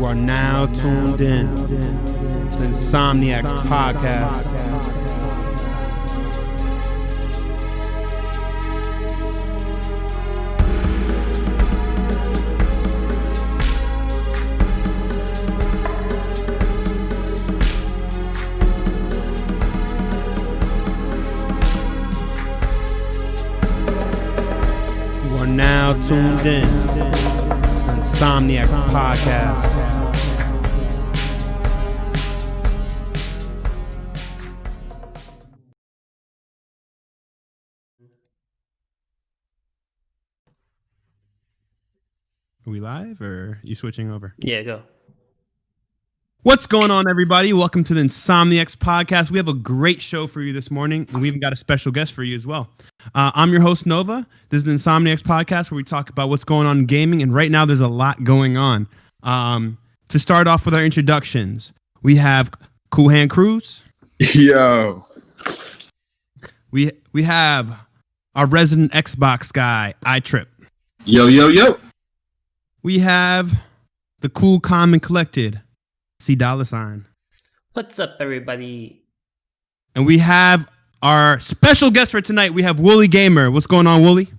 You are now tuned in to the Insomniacs podcast. You are now tuned in to the Insomniacs podcast. Are we live or are you switching over? Yeah, go. What's going on, everybody? Welcome to the Insomniacs podcast. We have a great show for you this morning, and we even got a special guest for you as well. I'm your host, Nova. This is the Insomniacs podcast where we talk about what's going on in gaming, and right now there's a lot going on. To start off with our introductions, we have Cool Hand Cruz. Yo. We have our resident Xbox guy, iTrip. Yo, yo, yo. We have the cool, calm, and collected C $. What's up, everybody? And we have our special guest for tonight. We have Wooly Gamer. What's going on, Wooly?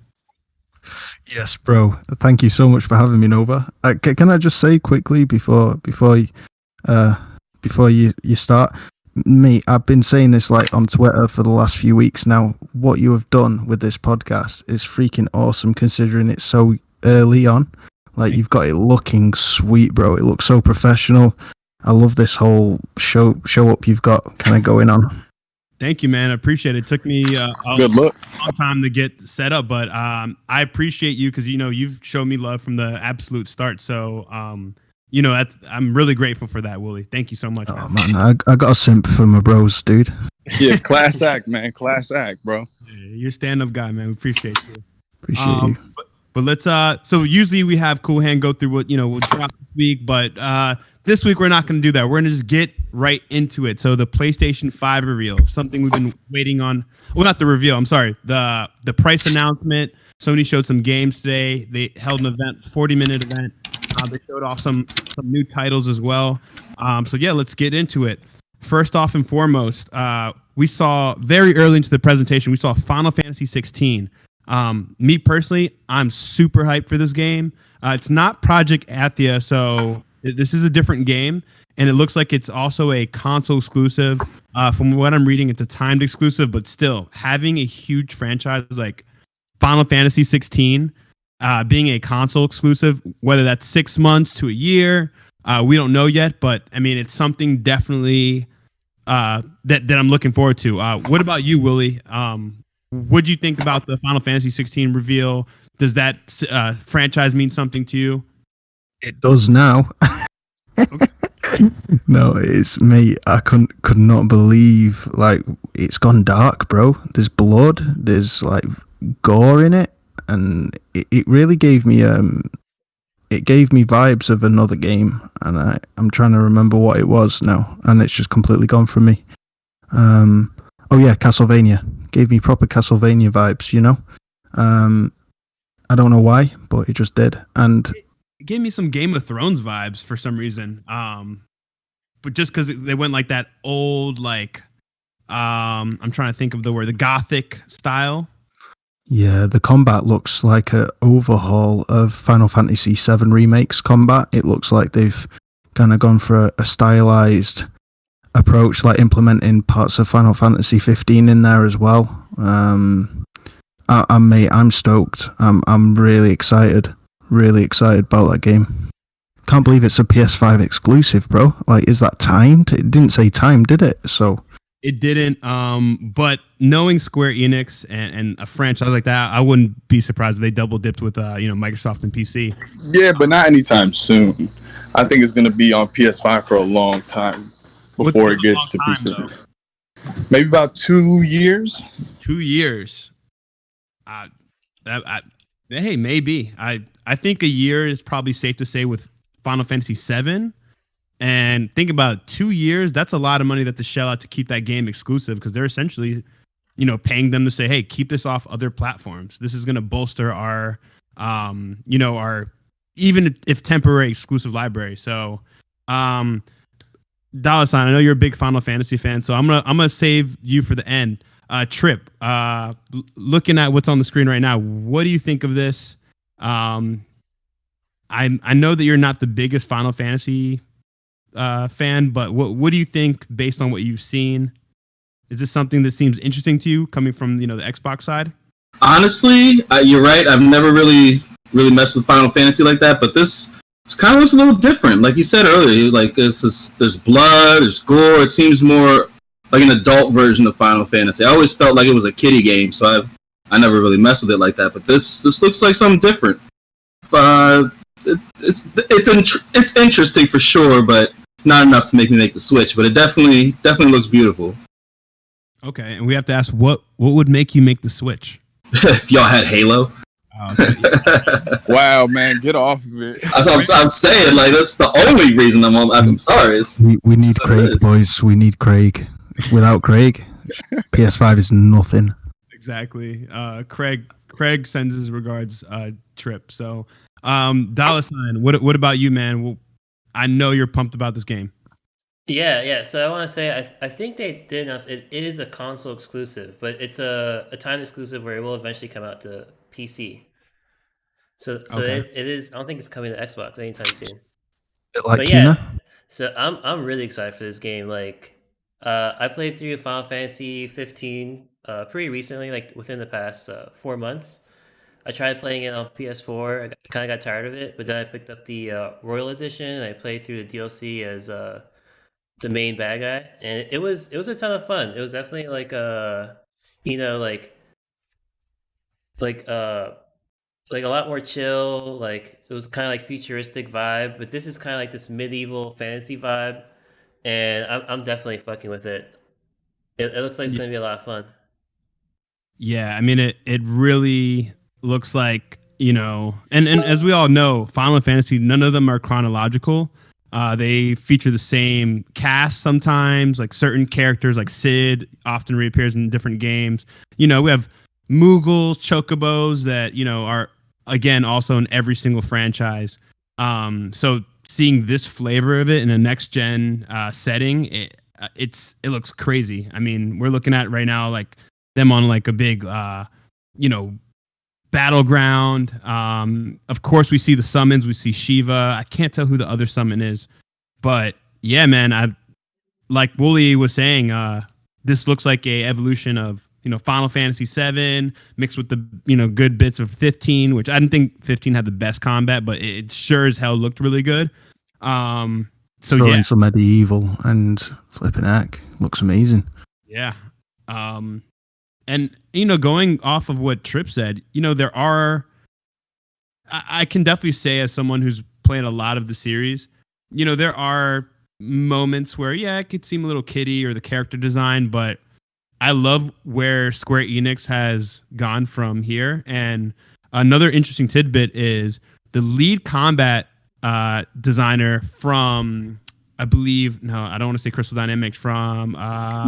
Yes, bro. Thank you so much for having me, Nova. Can I just say quickly before you start, mate? I've been saying this like on Twitter for the last few weeks now. What you have done with this podcast is freaking awesome, considering it's so early on. Like, you've got it looking sweet, bro. It looks so professional. I love this whole show up you've got kind of going on. Thank you, man. I appreciate it. It took me a long time to get set up, but I appreciate you because, you've shown me love from the absolute start. So, I'm really grateful for that, Wooly. Thank you so much. Oh, man, I got a simp for my bros, dude. Yeah, class act, man. Class act, bro. Yeah, you're a stand-up guy, man. We appreciate you. Appreciate you. But let's so usually we have Cool Hand go through what we'll drop this week, but this week we're not going to do that. We're going to just get right into it. So the PlayStation 5 reveal, something we've been waiting on. Well, not the reveal. I'm sorry. The price announcement. Sony showed some games today. They held an event, 40-minute event. They showed off some new titles as well. So yeah, let's get into it. First off and foremost, we saw very early into the presentation, we saw Final Fantasy 16. Me personally, I'm super hyped for this game. It's not Project Athia, so this is a different game, and it looks like it's also a console exclusive. From what I'm reading, it's a timed exclusive, but still having a huge franchise like Final Fantasy 16 being a console exclusive, whether that's 6 months to a year, we don't know yet, but I mean, it's something definitely that I'm looking forward to. What about you, Willie? What do you think about the Final Fantasy 16 reveal? Does that franchise mean something to you? It does now. Okay. No, it's me. I could not believe, like, it's gone dark, bro. There's blood. There's like gore in it, and it really gave me vibes of another game, and I'm trying to remember what it was now, and it's just completely gone from me. Oh yeah, Castlevania. Gave me proper Castlevania vibes, I don't know why, but it just did. And it gave me some Game of Thrones vibes for some reason. But just because they went like that old, like, I'm trying to think of the word, the Gothic style. Yeah, the combat looks like an overhaul of Final Fantasy VII Remake's combat. It looks like they've kind of gone for a stylized approach, like implementing parts of Final Fantasy 15 in there as well. I'm stoked. I'm really excited about that game. Can't believe it's a PS5 exclusive, bro. Like, is that timed? It didn't say time, did it? So it didn't. But knowing Square Enix and a franchise like that, I wouldn't be surprised if they double dipped with Microsoft and PC. Yeah, but not anytime soon. I think it's gonna be on PS5 for a long time before it gets to PC. Though? Maybe about 2 years. 2 years. Hey, maybe. I think a year is probably safe to say with Final Fantasy VII. And think about it, 2 years. That's a lot of money that to shell out to keep that game exclusive, because they're essentially, paying them to say, hey, keep this off other platforms. This is going to bolster our, our even if temporary exclusive library. So Dallas, I know you're a big Final Fantasy fan, so I'm gonna save you for the end. Trip, looking at what's on the screen right now, what do you think of this? I know that you're not the biggest Final Fantasy fan, but what do you think based on what you've seen? Is this something that seems interesting to you, coming from the Xbox side? Honestly, you're right. I've never really messed with Final Fantasy like that, but this kind of looks a little different. Like you said earlier, like there's blood, there's gore. It seems more like an adult version of Final Fantasy. I always felt like it was a kiddie game, so I never really messed with it like that. But this looks like something different. It's interesting for sure, but not enough to make me make the switch. But it definitely looks beautiful. Okay, and we have to ask what would make you make the switch? If y'all had Halo. Okay. Wow, man, get off of it. I'm saying, like, that's the only reason I'm sorry. We need Craig, boys. We need Craig. Without Craig, PS5 is nothing. Exactly. Craig sends his regards. Trip. So, Dallas, what about you, man? Well, I know you're pumped about this game. Yeah. So I want to say I think they did announce it is a console exclusive, but it's a time exclusive where it will eventually come out to PC. So Okay. it is. I don't think it's coming to Xbox anytime soon. Bit like But Kina. yeah, so I'm really excited for this game. Like, I played through Final Fantasy 15 pretty recently, like within the past 4 months. I tried playing it on PS4. I kind of got tired of it, but then I picked up the Royal Edition and I played through the DLC as the main bad guy, and it was a ton of fun. It was definitely like like a lot more chill. Like it was kind of like futuristic vibe, but this is kind of like this medieval fantasy vibe, and I'm definitely fucking with it. It looks like it's gonna be a lot of fun. Yeah, I mean it really looks like, and as we all know, Final Fantasy, none of them are chronological. They feature the same cast sometimes, like certain characters like Sid often reappears in different games. We have Moogles, Chocobos that, are again also in every single franchise. So seeing this flavor of it in a next gen setting, it looks crazy. I mean, we're looking at right now like them on like a big battleground. Of course we see the summons, we see Shiva. I can't tell who the other summon is, but yeah, man, I like Wooly was saying, this looks like a evolution of Final Fantasy 7 mixed with the good bits of 15, which I didn't think 15 had the best combat, but it sure as hell looked really good. So Throw yeah, in some medieval and flipping heck. Looks amazing. yeah. And going off of what Tripp said, there are, I can definitely say as someone who's played a lot of the series, there are moments where it could seem a little kiddie or the character design, but I love where Square Enix has gone from here. And another interesting tidbit is the lead combat designer from, I believe, no, I don't want to say Crystal Dynamics, from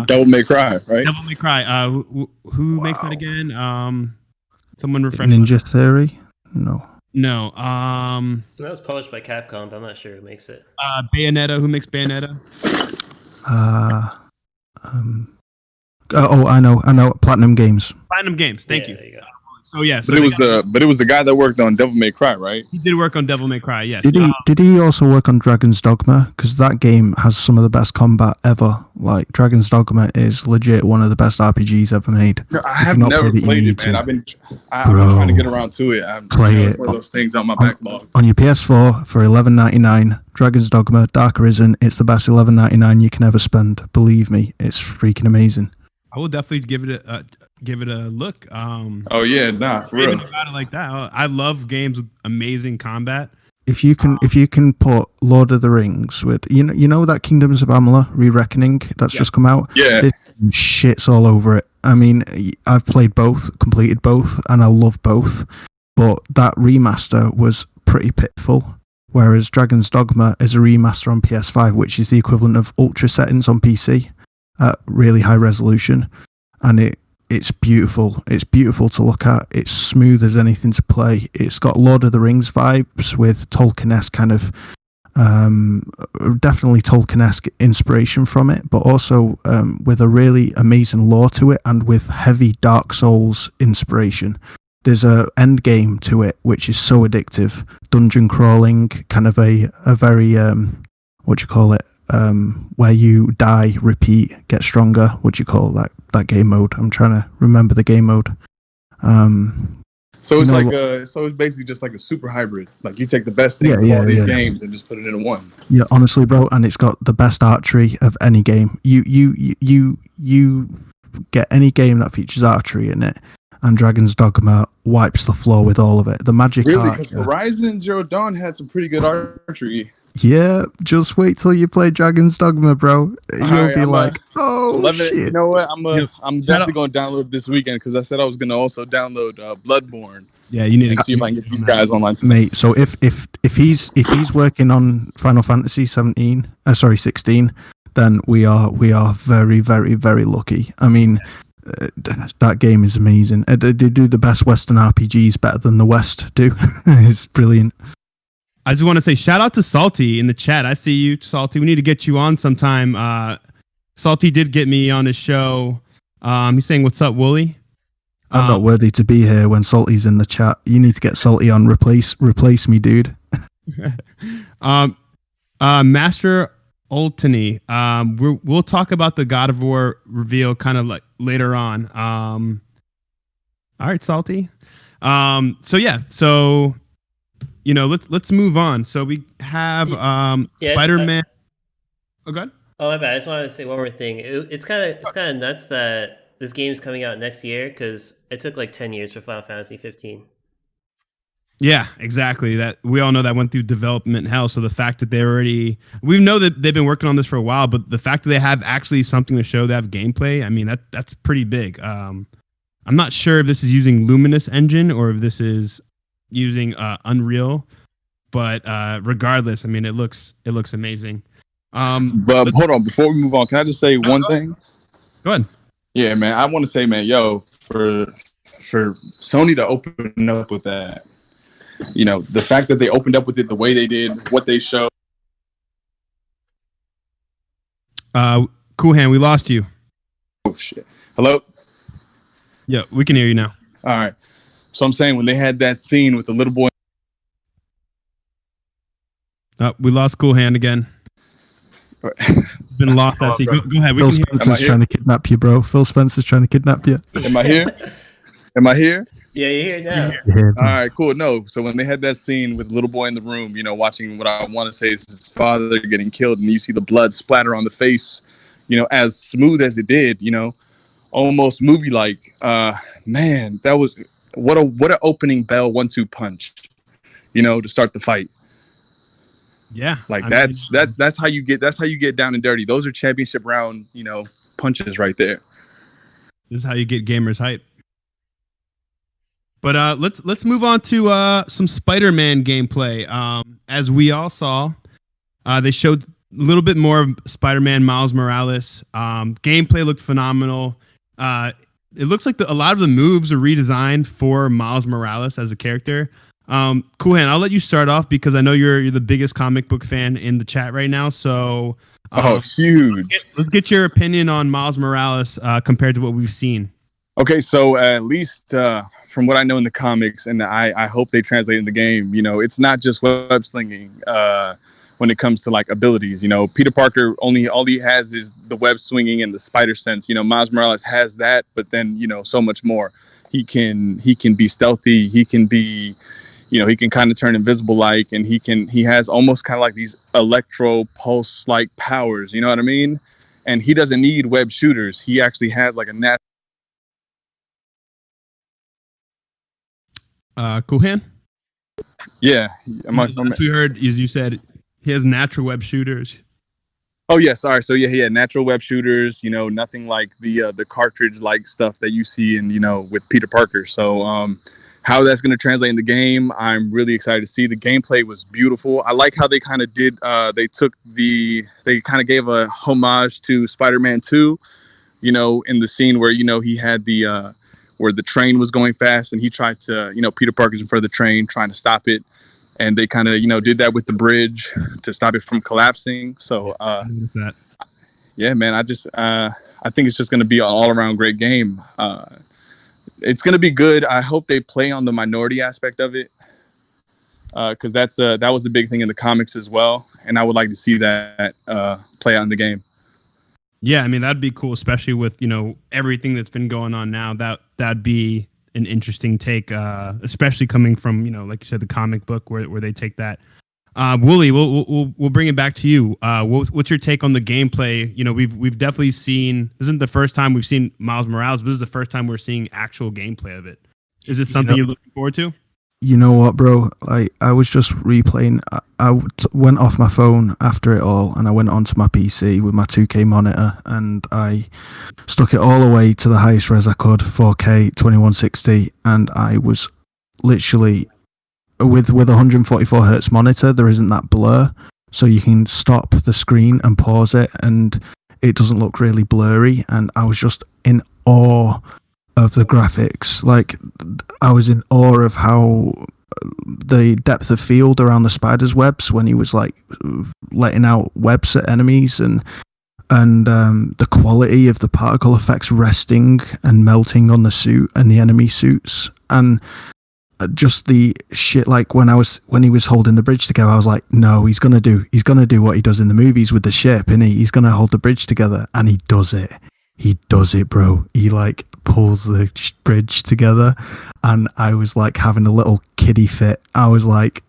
Devil May Cry, right? Devil May Cry. Who makes that again? Someone refresh. Ninja Theory? No. No. That was published by Capcom, but I'm not sure who makes it. Bayonetta. Who makes Bayonetta? I know. Platinum Games. Platinum Games. Thank you. There you go. So yeah. So But it was the guy that worked on Devil May Cry, right? he did work on Devil May Cry. Yes. Did he also work on Dragon's Dogma? Because that game has some of the best combat ever. Like Dragon's Dogma is legit one of the best RPGs ever made. No, I have never played it, man. I've been trying to get around to it. It's one of those things on my backlog. On your PS4 for $11.99, Dragon's Dogma Dark Arisen. It's the best $11.99 you can ever spend. Believe me, it's freaking amazing. I will definitely give it a look. Oh yeah, nah, for real. Even about it like that. I love games with amazing combat. If you can put Lord of the Rings with you know that Kingdoms of Amalur Re-Reckoning that's just come out. Yeah. This shit's all over it. I mean, I've played both, completed both, and I love both. But that remaster was pretty pitiful. Whereas Dragon's Dogma is a remaster on PS5, which is the equivalent of ultra settings on PC at really high resolution, and it's beautiful. It's beautiful to look at. It's smooth as anything to play. It's got Lord of the Rings vibes with Tolkien-esque kind of Definitely Tolkien-esque inspiration from it, but also with a really amazing lore to it, and with heavy Dark Souls inspiration. There's a end game to it which is so addictive, dungeon crawling, kind of a very what do you call it, where you die, repeat, get stronger. What do you call that game mode? I'm trying to remember the game mode. So it's so it's basically just like a super hybrid. Like you take the best things of all these games and just put it in one. Yeah, honestly, bro, and it's got the best archery of any game. You get any game that features archery in it, and Dragon's Dogma wipes the floor with all of it. The magic really, because Horizon Zero Dawn had some pretty good archery. Yeah, just wait till you play Dragon's Dogma, bro. You'll be like, oh shit. You know what? I'm definitely going to download it this weekend, because I said I was going to also download Bloodborne. Yeah, you need to see if I can get these guys online tonight. Mate, so if he's working on Final Fantasy 16, then we are very, very, very lucky. I mean, that game is amazing. They do the best Western RPGs better than the West do. It's brilliant. I just want to say shout out to Salty in the chat. I see you, Salty. We need to get you on sometime. Salty did get me on his show. He's saying, "What's up, Wooly?" I'm not worthy to be here when Salty's in the chat. You need to get Salty on. Replace me, dude. Master Oltony. We'll talk about the God of War reveal kind of like later on. All right, Salty. So let's move on. So we have Spider-Man. Oh, go ahead. Oh, my bad. I just wanted to say one more thing. It's kind of nuts that this game's coming out next year, because it took like 10 years for Final Fantasy 15. Yeah, exactly. That we all know that went through development hell. So the fact that we know that they've been working on this for a while, but the fact that they have actually something to show, they have gameplay. I mean, that's pretty big. I'm not sure if this is using Luminous Engine or if this is using Unreal, but regardless, I mean, it looks amazing. But hold on, before we move on, can I just say one thing? Go ahead. Yeah, man, I want to say, man, for Sony to open up with that, the fact that they opened up with it the way they did, what they showed. Cool Hand, we lost you. Oh shit! Hello. Yeah, we can hear you now. All right. So I'm saying when they had that scene with the little boy. We lost Cool Hand again. Been lost. I see. Go ahead. Phil Spencer's trying to kidnap you, bro. Phil Spencer's trying to kidnap you. Am I here? Am I here? Yeah, you're here now. All right, cool. No, so when they had that scene with the little boy in the room, watching what I want to say is his father getting killed, and you see the blood splatter on the face, as smooth as it did, almost movie-like. Man, that was what an opening bell 1-2 punch, to start the fight. Yeah, that's how you get down and dirty. Those are championship round, punches right there. This is how you get gamers hype. But let's move on to some Spider-Man gameplay. As we all saw, they showed a little bit more of Spider-Man Miles Morales. Gameplay looked phenomenal. It looks like a lot of the moves are redesigned for Miles Morales as a character. Cool Hand, I'll let you start off because I know you're the biggest comic book fan in the chat right now. So, huge. Let's get your opinion on Miles Morales compared to what we've seen. Okay, so at least from what I know in the comics, and I hope they translate in the game, it's not just web slinging when it comes to like abilities. Peter Parker all he has is the web swinging and the spider sense. Miles Morales has that, but then so much more. He can be stealthy. He can be he can kind of turn invisible like, and he has almost kind of like these electro pulse like powers, you know what I mean? And he doesn't need web shooters. He actually has like a natural. Cool Hand? Yeah. We heard you said he has natural web shooters. Oh yeah, sorry. So yeah, he had natural web shooters, nothing like the cartridge like stuff that you see in, with Peter Parker. So how that's going to translate in the game, I'm really excited to see. The gameplay was beautiful. I like how they kind of did, they kind of gave a homage to Spider-Man 2, in the scene where, he had where the train was going fast and he tried to, Peter Parker's in front of the train trying to stop it. and they kind of did that with the bridge to stop it from collapsing. So I noticed that. yeah, man, I think it's just going to be an all around great game. It's going to be good. I hope they play on the minority aspect of it, because that was a big thing in the comics as well, and I would like to see that play out in the game. Yeah, I mean that'd be cool, especially with everything that's been going on now. That'd be an interesting take, especially coming from like you said, the comic book where they take that. Wooly, we'll bring it back to you. What's your take on the gameplay? We've definitely seen. This isn't the first time we've seen Miles Morales, but this is the first time we're seeing actual gameplay of it. Is this something you're looking forward to? You know what, bro? I was just replaying. I went off my phone after it all, and I went onto my PC with my 2K monitor, and I stuck it all the way to the highest res I could, 4K 2160, and I was literally with 144 hertz monitor. There isn't that blur, so you can stop the screen and pause it, and it doesn't look really blurry. And I was just in awe of the graphics. Like, I was in awe of how the depth of field around the spider's webs when he was like letting out webs at enemies, and the quality of the particle effects resting and melting on the suit and the enemy suits, and just the shit. Like when he was holding the bridge together, I was like, no, he's gonna do what he does in the movies with the ship, and he's gonna hold the bridge together, and he does it. He does it, bro. He like pulls the bridge together, and I was like having a little kiddie fit. I was like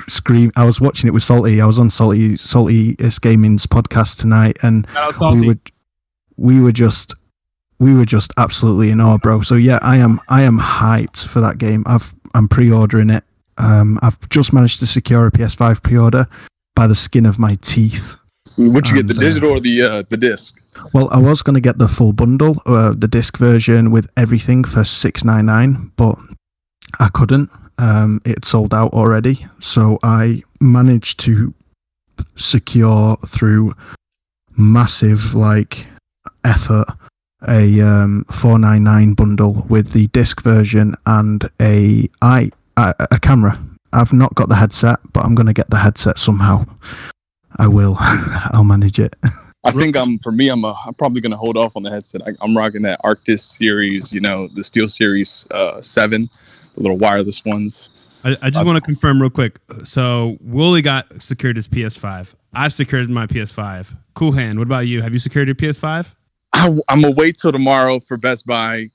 scream. I was watching it with Salty. I was on Salty Gaming's podcast tonight, and we were just absolutely in awe, bro. So yeah, I am hyped for that game. I'm pre-ordering it. I've just managed to secure a PS5 pre-order by the skin of my teeth. What you get, the digital or the disc? Well, I was going to get the full bundle, the disc version with everything for $6.99, but I couldn't. It sold out already, so I managed to secure through massive effort a $4.99 bundle with the disc version and a camera. I've not got the headset, but I'm going to get the headset somehow. I will. I'll manage it. I think I'm probably gonna hold off on the headset. I'm rocking that Arctis series, the Steel Series 7, the little wireless ones. I just want to confirm real quick. So Wooly got secured his PS5. I secured my PS5. Cool Hand, what about you? Have you secured your PS5? I'm gonna wait till tomorrow for Best Buy.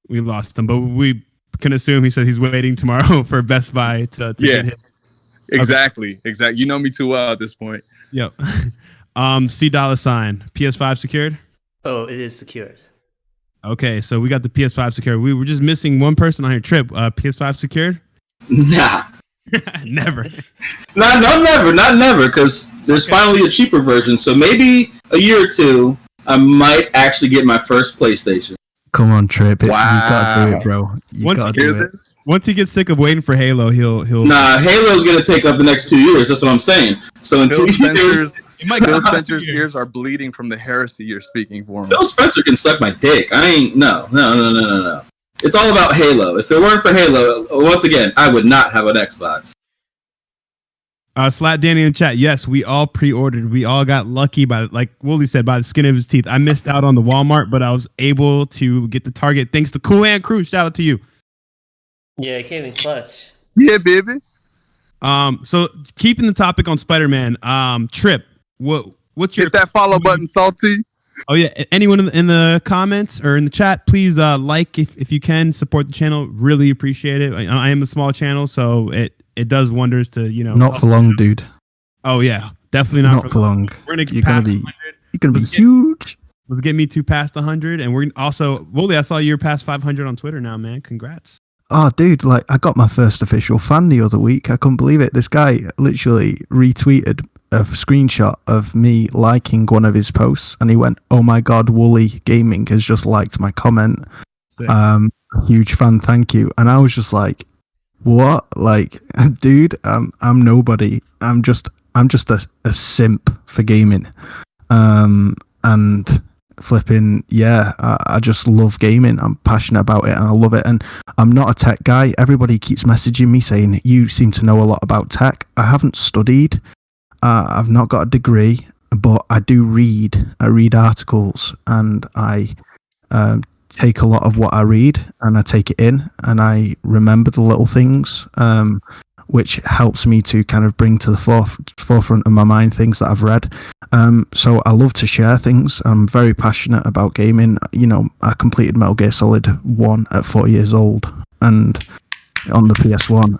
We lost him, but we can assume he said he's waiting tomorrow for Best Buy to get his. Exactly. You know me too well at this point. Yep. C $, PS5 secured? Oh, it is secured. Okay, so we got the PS5 secured. We were just missing one person on your trip. PS5 secured? Nah. Never. Not never, because there's finally a cheaper version. So maybe a year or two, I might actually get my first PlayStation. Come on, Trip. Wow. You gotta do it, bro. Once he gets sick of waiting for Halo, he'll. Nah, Halo's gonna take up the next 2 years. That's what I'm saying. So in 2 years, Phil Spencer's ears are bleeding from the heresy you're speaking for him. Phil Spencer can suck my dick. I ain't no. It's all about Halo. If it weren't for Halo, once again, I would not have an Xbox. Slat Danny in the chat. Yes, we all pre-ordered. We all got lucky like Wooly said, by the skin of his teeth. I missed out on the Walmart, but I was able to get the Target thanks to Cool Hand Crew. Shout out to you. Yeah, it came in clutch. Yeah, baby. So keeping the topic on Spider-Man, Trip, what's your hit that follow button, Salty? Oh yeah, anyone in the comments or in the chat, please like if you can, support the channel. Really appreciate it. I am a small channel, so it does wonders to Not for long, dude. Oh yeah, definitely not for long. We're gonna you're gonna be huge. Let's get me to past 100, and we're also Wooly. I saw you're past 500 on Twitter now, man. Congrats. Oh, dude, I got my first official fan the other week. I couldn't believe it. This guy literally retweeted a screenshot of me liking one of his posts, and he went, "Oh my God, Wooly Gaming has just liked my comment. Sick. Huge fan, thank you." And I was just like, "What? Dude, I'm nobody. I'm just a simp for gaming." And flipping, yeah, I just love gaming. I'm passionate about it and I love it. And I'm not a tech guy. Everybody keeps messaging me saying, you seem to know a lot about tech. I haven't studied. I've not got a degree, but I do read. I read articles and I take a lot of what I read and I take it in and I remember the little things, which helps me to kind of bring to the forefront of my mind things that I've read. So I love to share things. I'm very passionate about gaming. You know, I completed Metal Gear Solid 1 at 4 years old and on the PS1.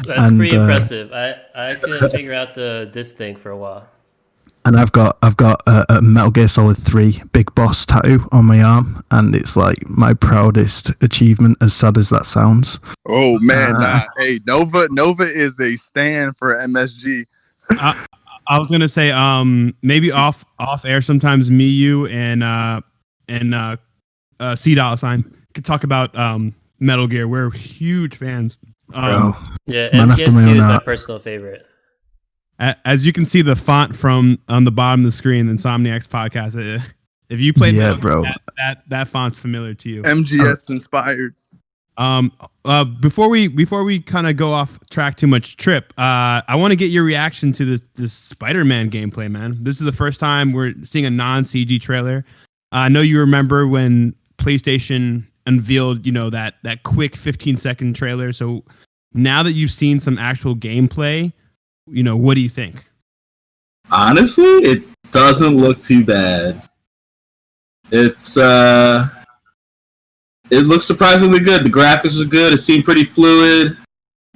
That's pretty impressive. I couldn't figure out this thing for a while. And I've got a Metal Gear Solid 3 Big Boss tattoo on my arm, and it's like my proudest achievement, as sad as that sounds. Oh man, hey, Nova is a stand for MSG. I was gonna say, maybe off air sometimes me, you, and C Dollar Sign could talk about Metal Gear. We're huge fans. Yeah, MGS2 is my personal favorite. As you can see, the font from on the bottom of the screen, the Insomniacs podcast. If you played, bro, that font's familiar to you. MGS inspired. Before we kind of go off track too much, Trip, I want to get your reaction to this Spider-Man gameplay, man. This is the first time we're seeing a non-CG trailer. I know you remember when PlayStation unveiled, that quick 15-second trailer. So now that you've seen some actual gameplay, what do you think? Honestly, it doesn't look too bad. It's it looks surprisingly good. The graphics are good. It seemed pretty fluid.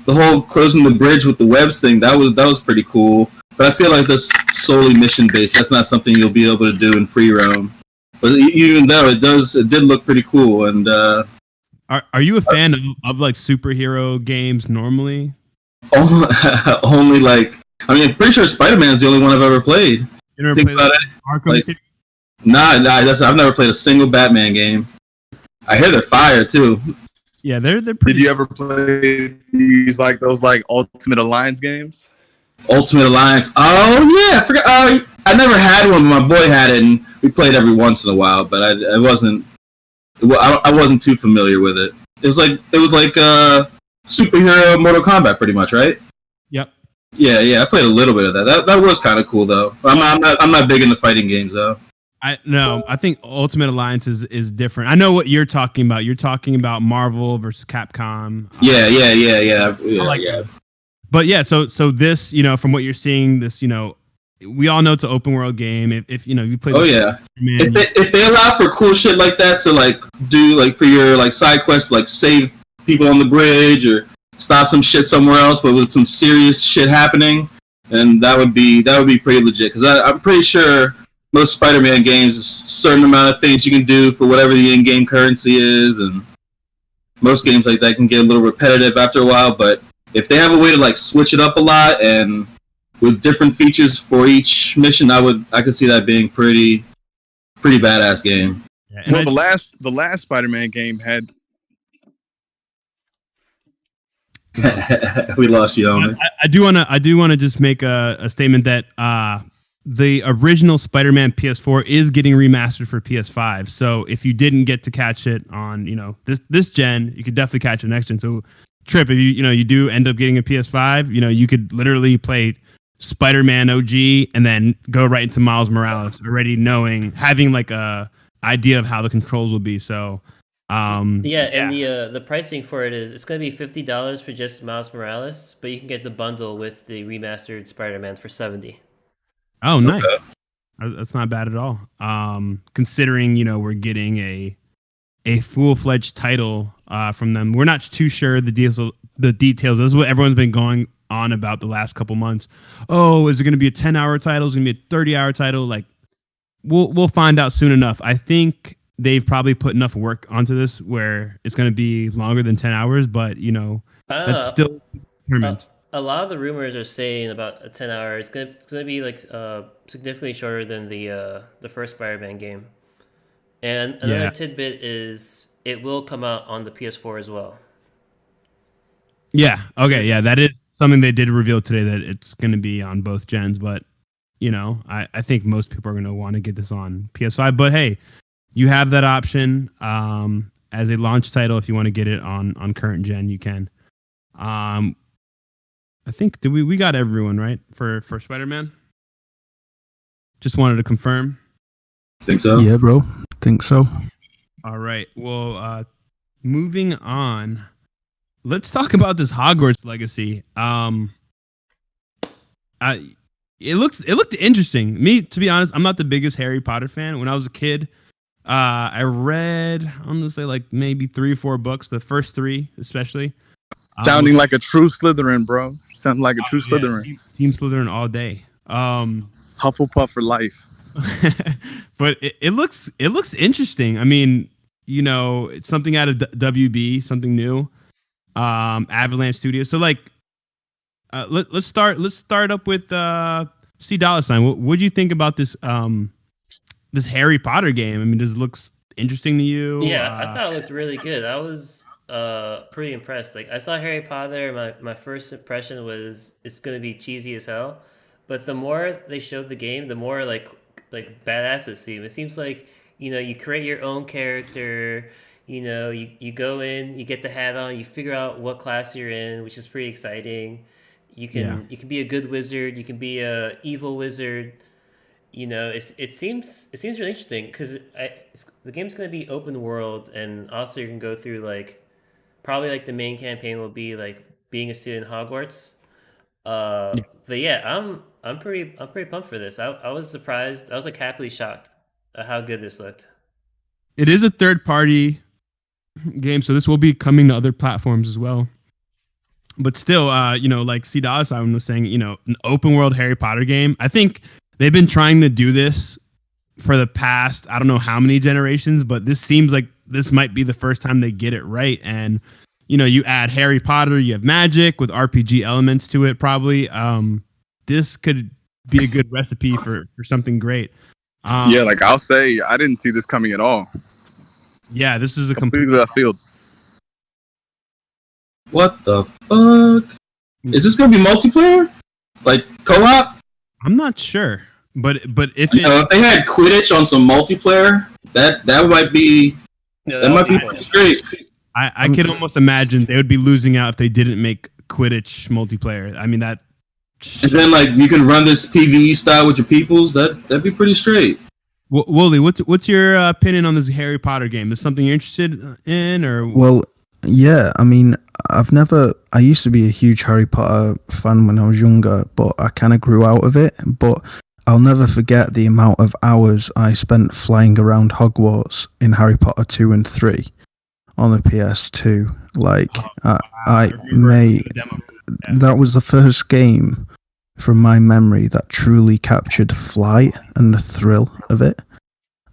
The whole closing the bridge with the webs thing, that was pretty cool. But I feel like that's solely mission based. That's not something you'll be able to do in free roam. But even though it did look pretty cool. And are you a fan of like superhero games normally? Only like, I mean, I'm pretty sure Spider-Man's the only one I've ever played. You never Think played about it. Arkham City? Nah, I've never played a single Batman game. I hear they're fire too. Yeah, they're pretty. Did you ever play those Ultimate Alliance games? Ultimate Alliance. Oh yeah, I forgot. I never had one, but my boy had it, and we played every once in a while. But I wasn't too familiar with it. It was like superhero Mortal Kombat, pretty much, right? Yep. Yeah. I played a little bit of that. That was kind of cool though. I'm not big into fighting games though. I think Ultimate Alliance is different. I know what you're talking about. You're talking about Marvel versus Capcom. Yeah. But yeah, so this, from what you're seeing, this, we all know it's an open world game. If you play. Oh yeah. If they allow for cool shit like that to like do like for your like side quests, like save people on the bridge or stop some shit somewhere else, but with some serious shit happening, and that would be pretty legit. Because I'm pretty sure most Spider-Man games, a certain amount of things you can do for whatever the in-game currency is, and most games like that can get a little repetitive after a while. But if they have a way to like switch it up a lot and with different features for each mission, I could see that being pretty badass game. Yeah, well, the last Spider-Man game had. We lost you, Omen. I do want to just make a statement that the original Spider-Man PS4 is getting remastered for PS5. So if you didn't get to catch it on this gen, you could definitely catch it next gen. So Trip, if you do end up getting a PS5, you could literally play Spider-Man OG and then go right into Miles Morales, already having like a idea of how the controls will be. So and the pricing for it's going to be $50 for just Miles Morales, but you can get the bundle with the remastered Spider-Man for $70. Oh, nice. Okay. That's not bad at all. Considering we're getting a full-fledged title from them. We're not too sure the details. This is what everyone's been going on about the last couple months. Oh, is it going to be a 10-hour title? Is it going to be a 30-hour title? Like, we'll find out soon enough. I think they've probably put enough work onto this where it's going to be longer than 10 hours, but that's still determined. A lot of the rumors are saying about a 10-hour. It's gonna be like significantly shorter than the first Spider-Man game. And another tidbit is it will come out on the PS4 as well. Yeah. Okay. Yeah, that is something they did reveal today, that it's going to be on both gens. But I think most people are going to want to get this on PS5. But hey, you have that option as a launch title. If you want to get it on current gen, you can. I think we got everyone right for Spider-Man. Just wanted to confirm. Think so? Yeah, bro. Think so. All right. Well, moving on. Let's talk about this Hogwarts Legacy. It looked interesting. Me, to be honest, I'm not the biggest Harry Potter fan. When I was a kid, I read, I'm gonna say like maybe 3 or 4 books. The first 3, especially. Sounding like a true Slytherin, bro. Sounding like a true Slytherin. Yeah, Team Slytherin all day. Hufflepuff for life. But it looks interesting. I mean, it's something out of WB, something new. Avalanche Studios. So like, let's start up with C Dollar Sign. What do you think about this this Harry Potter game? I mean, does it look interesting to you? Yeah, I thought it looked really good. I was pretty impressed. Like I saw Harry Potter, my first impression was it's gonna be cheesy as hell. But the more they showed the game, the more like badass it seemed. It seems like you create your own character. You go in, you get the hat on, you figure out what class you're in, which is pretty exciting. You can be a good wizard, you can be a evil wizard. It seems really interesting because the game's going to be open world, and also you can go through probably the main campaign will be being a student in Hogwarts. But yeah, I'm pretty pumped for this. I was surprised. I was happily shocked at how good this looked. It is a third-party game, so this will be coming to other platforms as well. But still, like C Dollar Sign was saying, an open world Harry Potter game. I think they've been trying to do this for the past, I don't know how many generations, but this seems like this might be the first time they get it right. And, you add Harry Potter, you have magic with RPG elements to it, probably. This could be a good recipe for something great. Yeah, I'll say, I didn't see this coming at all. Yeah, this is a completely left field. What the fuck? Is this gonna be multiplayer? Like co-op? I'm not sure, but if if they had Quidditch on some multiplayer, that might be pretty straight. I could almost imagine they would be losing out if they didn't make Quidditch multiplayer. I mean that. And then you can run this PvE style with your peoples. That'd be pretty straight. Wooly, what's your opinion on this Harry Potter game? Is something you're interested in, or? Well, yeah. I mean, I used to be a huge Harry Potter fan when I was younger, but I kind of grew out of it. But I'll never forget the amount of hours I spent flying around Hogwarts in Harry Potter 2 and 3 on the PS2. That was the first game from my memory that truly captured flight and the thrill of it.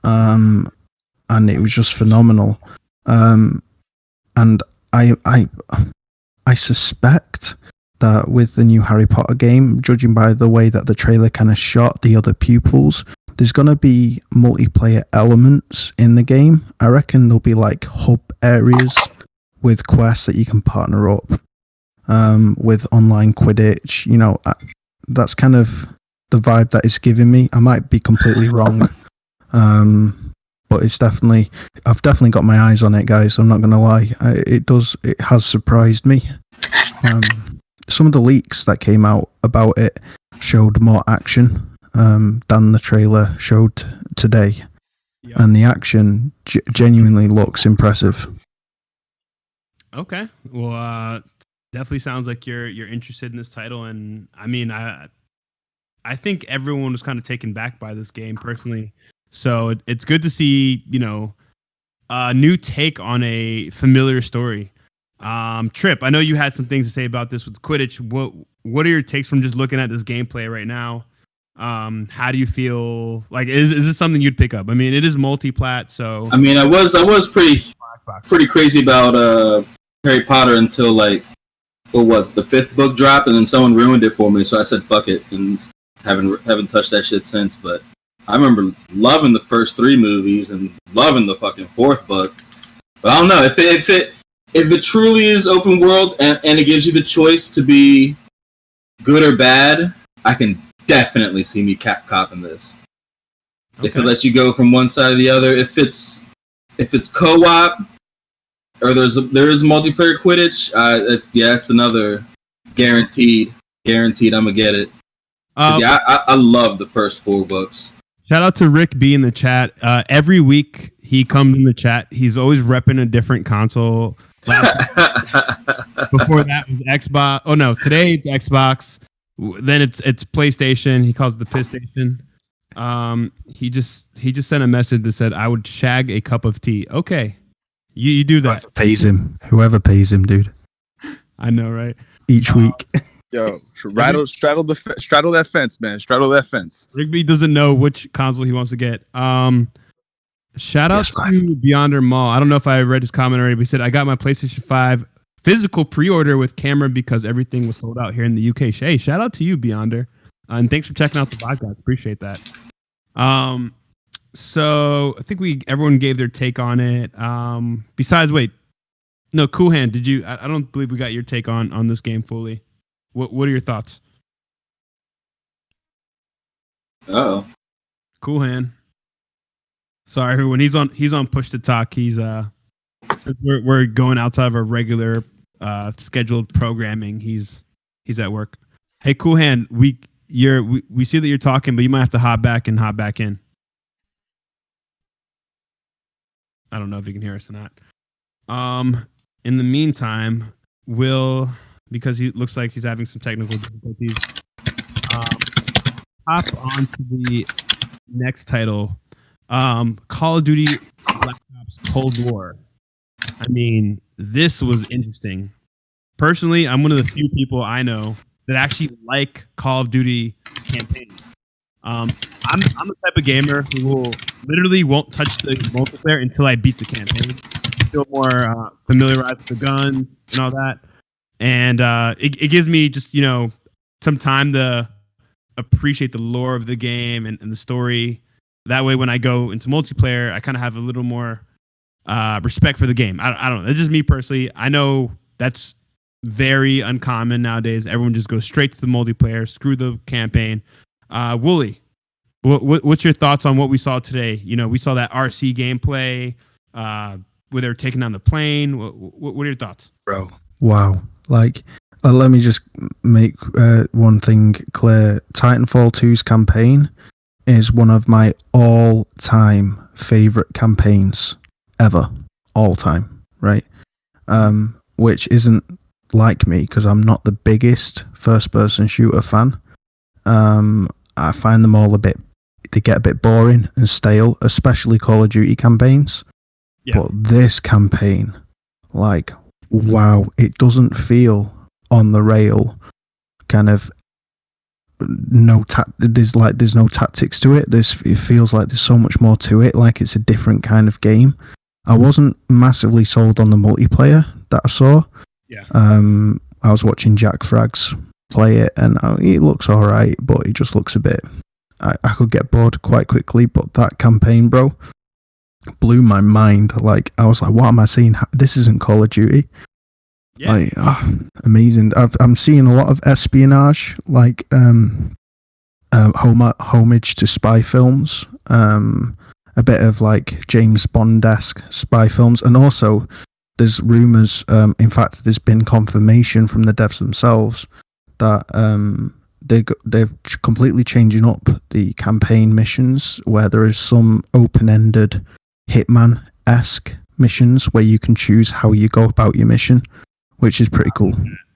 And it was just phenomenal. And I suspect that with the new Harry Potter game, judging by the way that the trailer kind of shot the other pupils, there's going to be multiplayer elements in the game. I reckon there'll be hub areas with quests that you can partner up with online Quidditch. That's kind of the vibe that it's giving me. I might be completely wrong. But I've definitely got my eyes on it, guys. I'm not gonna lie. It has surprised me. Some of the leaks that came out about it showed more action than the trailer showed today, and the action genuinely looks impressive. Okay, well, definitely sounds like you're interested in this title, and I mean, I think everyone was kind of taken back by this game personally. So it's good to see, a new take on a familiar story. Trip, I know you had some things to say about this with Quidditch. What are your takes from just looking at this gameplay right now? How do you feel? Is this something you'd pick up? I mean, it is multi-plat, so. I mean, I was pretty crazy about Harry Potter until what was the 5th book dropped, and then someone ruined it for me. So I said fuck it, and haven't touched that shit since. But I remember loving the first 3 movies and loving the fucking 4th book. But I don't know if it truly is open world and it gives you the choice to be good or bad. I can definitely see me copping this. If Okay. it lets you go from one side to the other, if it's co-op or there is multiplayer Quidditch, it's another guaranteed. I'm gonna get it. I love the first 4 books. Shout out to Rick B in the chat. Every week he comes in the chat. He's always repping a different console. Before that was Xbox. Oh no, today it's Xbox. Then it's PlayStation. He calls it the Piss Station. He just sent a message that said, "I would shag a cup of tea." Okay, you do that. Whoever pays him, dude. I know, right? Each week. Yo, straddle that fence, man. Straddle that fence. Rigby doesn't know which console he wants to get. Shout out to Beyonder Mall. I don't know if I read his comment already, but he said, "I got my PlayStation 5 physical pre-order with camera because everything was sold out here in the UK." Hey, shout out to you, Beyonder. And thanks for checking out the podcast. Appreciate that. So I think everyone gave their take on it. Besides, Cool Hand, did you? I don't believe we got your take on this game fully. What are your thoughts? Oh, Cool Hand. Sorry, everyone. He's on push to talk. Since we're going outside of our regular scheduled programming. He's at work. Hey, Cool Hand. We see that you're talking, but you might have to hop back in. I don't know if you can hear us or not. In the meantime, because he looks like he's having some technical difficulties, hop on to the next title. Call of Duty Black Ops Cold War. I mean, this was interesting. Personally, I'm one of the few people I know that actually like Call of Duty campaign. I'm the type of gamer who literally won't touch the multiplayer until I beat the campaign. I feel more familiarized with the gun and all that. And it gives me just, some time to appreciate the lore of the game and the story. That way, when I go into multiplayer, I kind of have a little more respect for the game. I don't know. That's just me personally. I know that's very uncommon nowadays. Everyone just goes straight to the multiplayer, screw the campaign. Wooly, what's your thoughts on what we saw today? We saw that RC gameplay where they were taking down the plane. What are your thoughts? Bro, wow. Let me just make one thing clear. Titanfall 2's campaign is one of my all-time favorite campaigns ever. All time, right? Which isn't like me because I'm not the biggest first-person shooter fan. I find them all they get a bit boring and stale, especially Call of Duty campaigns. Yeah. But this campaign, wow, it doesn't feel on the rail. Kind of there's no tactics to it. It feels like there's so much more to it. Like it's a different kind of game. I wasn't massively sold on the multiplayer that I saw. Yeah. I was watching Jack Frags play it, and it looks all right, but it just looks a bit. I could get bored quite quickly, but that campaign, bro, blew my mind. I was like, what am I seeing? This isn't Call of Duty. Yeah. Amazing. I'm seeing a lot of espionage, homage to spy films, a bit of James Bond-esque spy films, and also there's rumors. In fact, there's been confirmation from the devs themselves that they're completely changing up the campaign missions, where there is some open-ended Hitman-esque missions where you can choose how you go about your mission, which is pretty cool.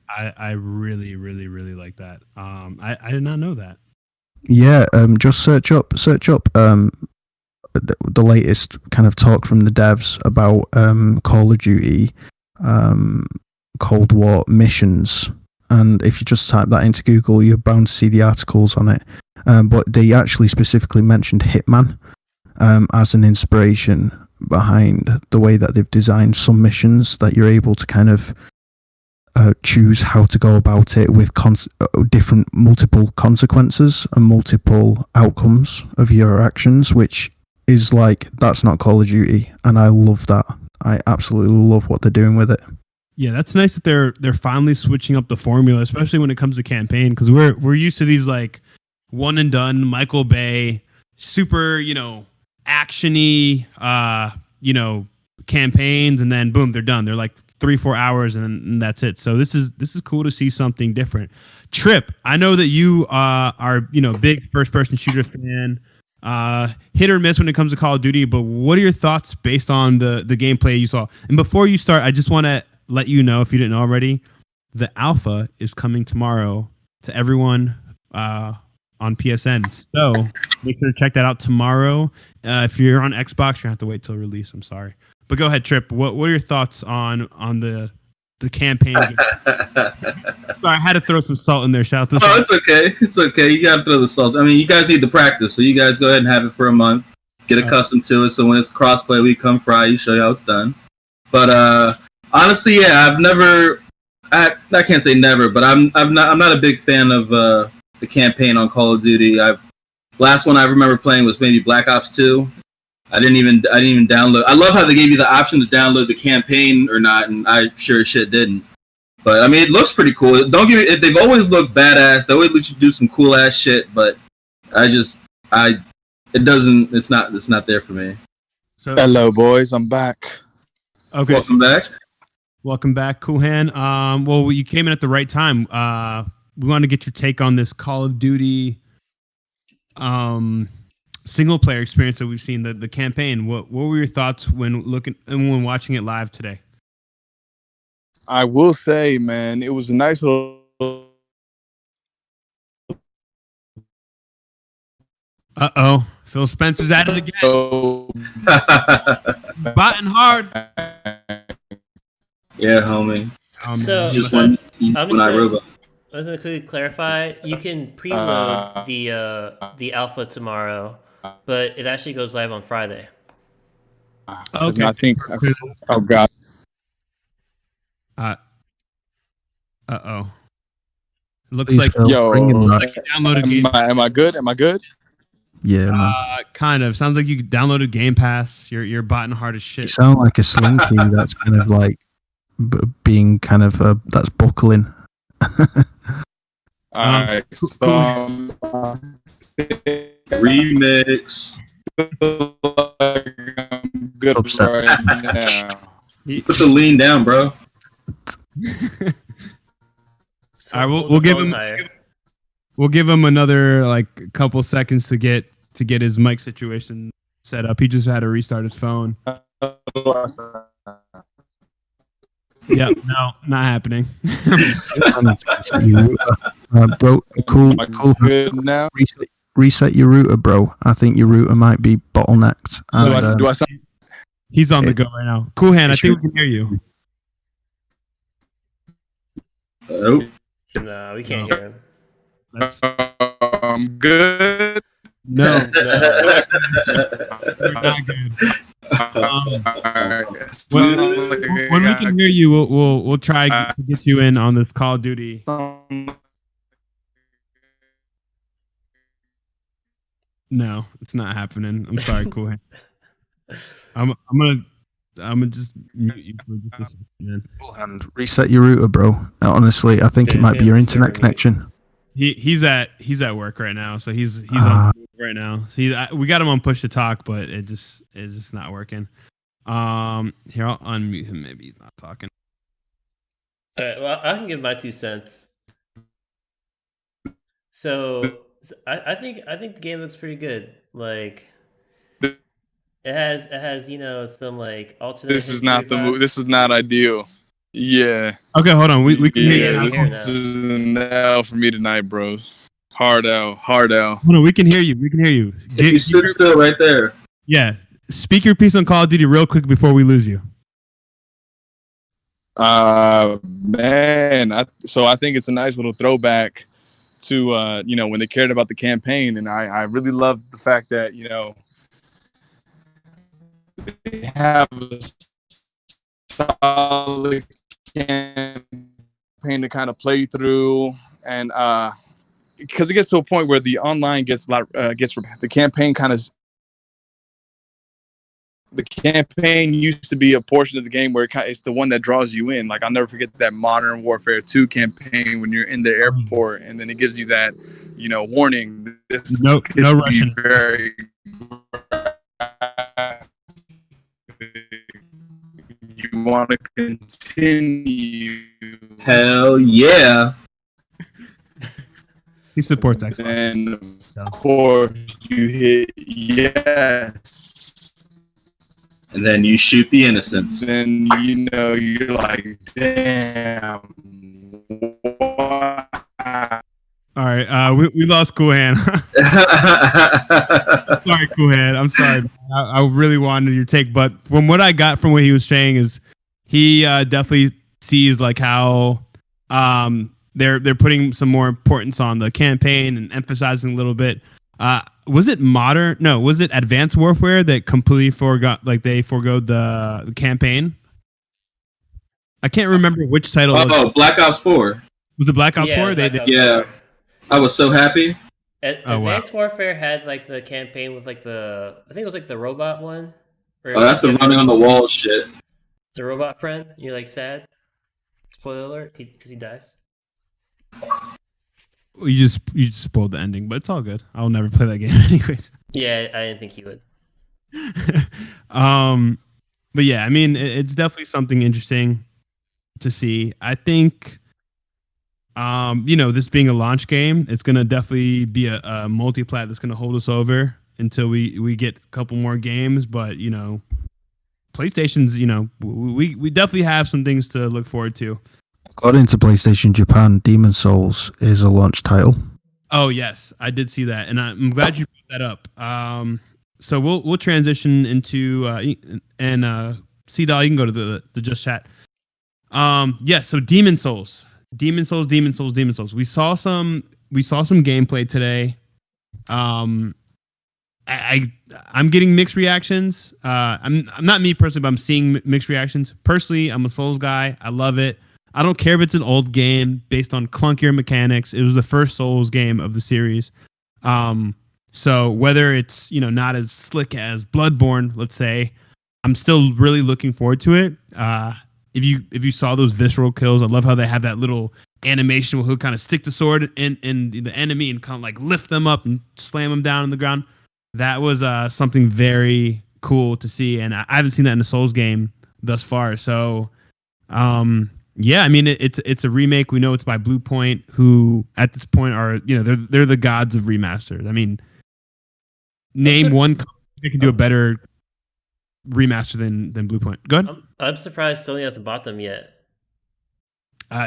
I really, really, really like that. I did not know that. Yeah, just search up the latest kind of talk from the devs about Call of Duty Cold War missions, and if you just type that into Google, you're bound to see the articles on it. But they actually specifically mentioned Hitman as an inspiration behind the way that they've designed some missions, that you're able to kind of choose how to go about it with different multiple consequences and multiple outcomes of your actions, which is that's not Call of Duty, and I love that. I absolutely love what they're doing with it. Yeah, that's nice that they're finally switching up the formula, especially when it comes to campaign, because we're used to these one and done, Michael Bay, super, actiony, campaigns, and then boom, they're done. They're like 3-4 hours, and that's it. So this is cool to see something different. Trip, I know that you are big first person shooter fan. Hit or miss when it comes to Call of Duty, but what are your thoughts based on the gameplay you saw? And before you start, I just want to let you know, if you didn't know already, the alpha is coming tomorrow to everyone on PSN. So make sure to check that out tomorrow. If you're on Xbox, you have to wait till release. I'm sorry, but go ahead, Trip. What are your thoughts on the campaign? Sorry, I had to throw some salt in there. Shout out to it's okay. It's okay. You got to throw the salt. I mean, you guys need to practice, so you guys go ahead and have it for a month. Get accustomed to it. So when it's crossplay, we come Friday, show you how it's done. But honestly, yeah, I've never. I can't say never, but I'm not a big fan of the campaign on Call of Duty. Last one I remember playing was maybe Black Ops 2. I didn't even download. I love how they gave you the option to download the campaign or not, and I sure as shit didn't. But I mean, it looks pretty cool. Don't get me. They've always looked badass. They always let you do some cool ass shit. But it doesn't. It's not there for me. So, Hello, boys. I'm back. okay, Welcome back. welcome back, Cool Hand. Well, you came in at the right time. We want to get your take on this Call of Duty single player experience that we've seen, the campaign. What were your thoughts when watching it live today? I will say, man, it was a nice little. Phil Spencer's at it again. Botting hard. Yeah, homie. So, Just I'm when just I gonna- robot. I was gonna quickly clarify. You can preload the alpha tomorrow, but it actually goes live on Friday. Okay. I think. Oh God. Looks Please, like Phil, Yo, bring him back. you downloaded Game. am I good? Am I good? Yeah, man. Kind of sounds like you downloaded Game Pass. You're botting hard as You shit. sound like a slinky that's kind of like being kind of that's buckling. All right. So Remix. I'm good Upset. right now. Put the lean down, bro. So All right, hold we'll the give phone him- higher. We'll give him another like couple seconds to get his mic situation set up. He just had to restart his phone. Yeah, no, not happening. Bro, cool. Am I good now? Reset your router, bro. I think your router might be bottlenecked. And, Do I sound? He's on the go right now. Cool Hand, I think we can hear you. Oh, No, we can't hear him. That's, I'm good. no, No. we're not good. Alright. When we can hear you, we'll try to get you in on this Call of Duty. No, it's not happening. I'm sorry, Cool Hand. I'm gonna just mute you for just a second, man. and reset your router, bro. Honestly, I think it might be your internet connection. He's at work right now, so he's on the move right now. So we got him on push to talk, but it's just not working. Here, I'll unmute him. Maybe he's not talking. All right, well, I can give my 2 cents. So I think the game looks pretty good. Like it has some like alternate. This is not the history move. maps. This is not ideal. Yeah. Okay, hold on. We can hear Yeah, you. Here this now. is an L for me tonight, bro. Hard L. Hard L. Hold on, we can hear you. We can hear you. if you sit still right there. Yeah, speak your piece on Call of Duty real quick before we lose you. Man, I think it's a nice little throwback to when they cared about the campaign, and I really love the fact that they have a solid campaign to kind of play through, and because it gets to a point where the online gets the campaign kind of the campaign used to be a portion of the game where it's the one that draws you in. Like, I'll never forget that Modern Warfare 2 campaign when you're in the airport, and then it gives you that, warning. This No could be Russian. very. You want to continue. Hell yeah. He supports Xbox. And of course, you hit yes. And then you shoot the innocents. Then you're like, damn. All right, we lost Cool Hand. Sorry, Cool Hand. I'm sorry. I really wanted your take, but from what I got from what he was saying is he definitely sees like how they're putting some more importance on the campaign and emphasizing a little bit. Was it modern? No, was it Advanced Warfare that completely forgot the campaign? I can't remember which title. Oh, Black Ops 4. Was it Black Ops 4? Yeah. I was so happy. Advanced Warfare had like the campaign with like I think it was like the robot one. Oh, that's the running on the wall shit. The robot friend. You're like sad. Spoiler alert, because he dies. You just spoiled the ending, but it's all good. I'll never play that game anyways. Yeah, I didn't think he would. But yeah, I mean, it's definitely something interesting to see. I think, this being a launch game, it's gonna definitely be a multi-plat that's gonna hold us over until we get a couple more games. But PlayStation's, we definitely have some things to look forward to. According to PlayStation Japan, Demon Souls is a launch title. Oh yes, I did see that, and I'm glad you brought that up. So we'll transition into C-Doll, you can go to the Just Chat. So Demon Souls. We saw some gameplay today. I'm getting mixed reactions. I'm not me personally, but I'm seeing mixed reactions. Personally, I'm a Souls guy. I love it. I don't care if it's an old game based on clunkier mechanics. It was the first Souls game of the series. So whether it's, not as slick as Bloodborne, let's say, I'm still really looking forward to it. If you saw those visceral kills, I love how they have that little animation where he'll kind of stick the sword in the enemy and kind of like lift them up and slam them down on the ground. That was something very cool to see, and I haven't seen that in a Souls game thus far. So, yeah, I mean it's a remake. We know it's by Blue Point, who at this point are they're the gods of remasters. I mean, name one company that can do a better remaster than Blue Point. Go ahead. I'm surprised Sony hasn't bought them yet.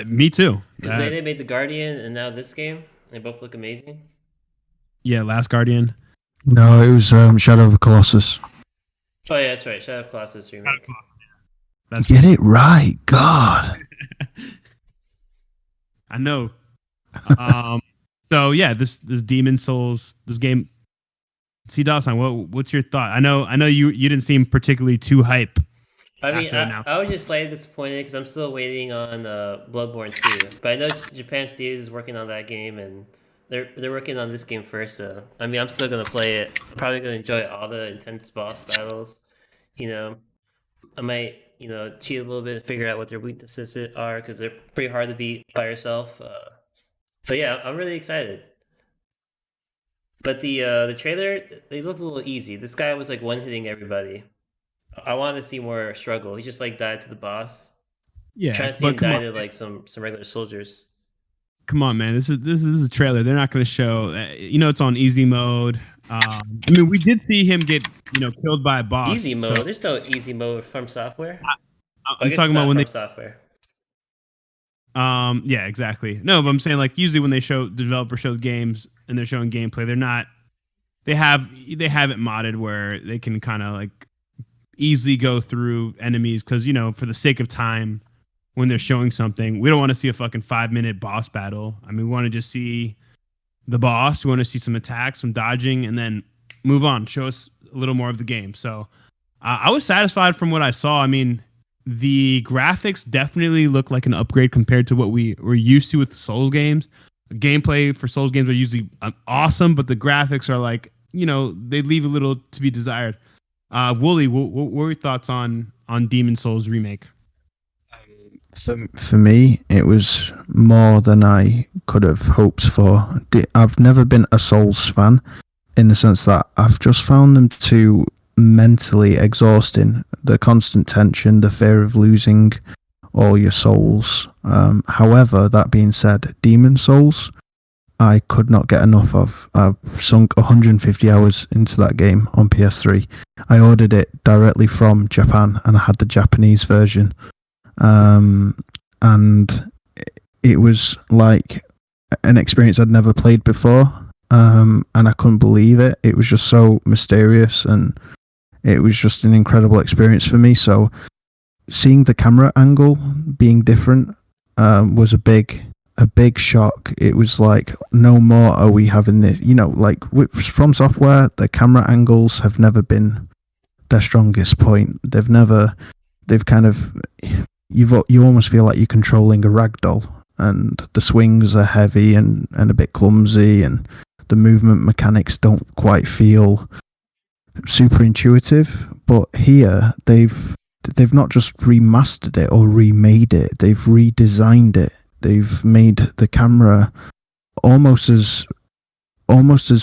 Me too. Because they made The Guardian and now this game. They both look amazing. Yeah, Last Guardian. No, it was Shadow of the Colossus. Oh yeah, that's right. Shadow of Colossus remake. Get it right, God. I know. So yeah, this Demon Souls, this game. C-Dawson, what's your thought? I know you didn't seem particularly too hype. I mean, I was just slightly disappointed because I'm still waiting on Bloodborne 2. But I know Japan Studios is working on that game, and they're working on this game first. So I mean, I'm still gonna play it. I'm probably gonna enjoy all the intense boss battles. I might cheat a little bit and figure out what their weaknesses are because they're pretty hard to beat by yourself. So yeah, I'm really excited. But the trailer, they looked a little easy. This guy was like one-hitting everybody. I wanted to see more struggle. He just like died to the boss. Yeah, trying to see him die to like some regular soldiers. Come on, man. This is a trailer. They're not going to show. It's on easy mode. I mean, we did see him get killed by a boss. Easy mode. There's no easy mode from software. I'm talking about when they software. Yeah, exactly. No, but I'm saying like usually when the developer shows games and they're showing gameplay, they're not. They have it modded where they can kind of like easily go through enemies because for the sake of time, when they're showing something, we don't want to see a fucking 5-minute boss battle. I mean, we want to just see the boss. We want to see some attacks, some dodging, and then move on. Show us a little more of the game. So I was satisfied from what I saw. I mean, the graphics definitely look like an upgrade compared to what we were used to with Souls games. Gameplay for Souls games are usually awesome, but the graphics are like, they leave a little to be desired. Wooly, what were your thoughts on Demon Souls remake? For me, it was more than I could have hoped for. I've never been a Souls fan in the sense that I've just found them too mentally exhausting. The constant tension, the fear of losing all your souls. However, that being said, Demon Souls, I could not get enough of. I've sunk 150 hours into that game on PS3. I ordered it directly from Japan, and I had the Japanese version. And it was like an experience I'd never played before. And I couldn't believe it. It was just so mysterious, and it was just an incredible experience for me. So seeing the camera angle being different was a big shock. It was like, no more are we having this, like From Software, the camera angles have never been their strongest point. They've kind of, you almost feel like you're controlling a ragdoll, and the swings are heavy and a bit clumsy, and the movement mechanics don't quite feel super intuitive. But here they've not just remastered it or remade it, they've redesigned it. They've made the camera almost as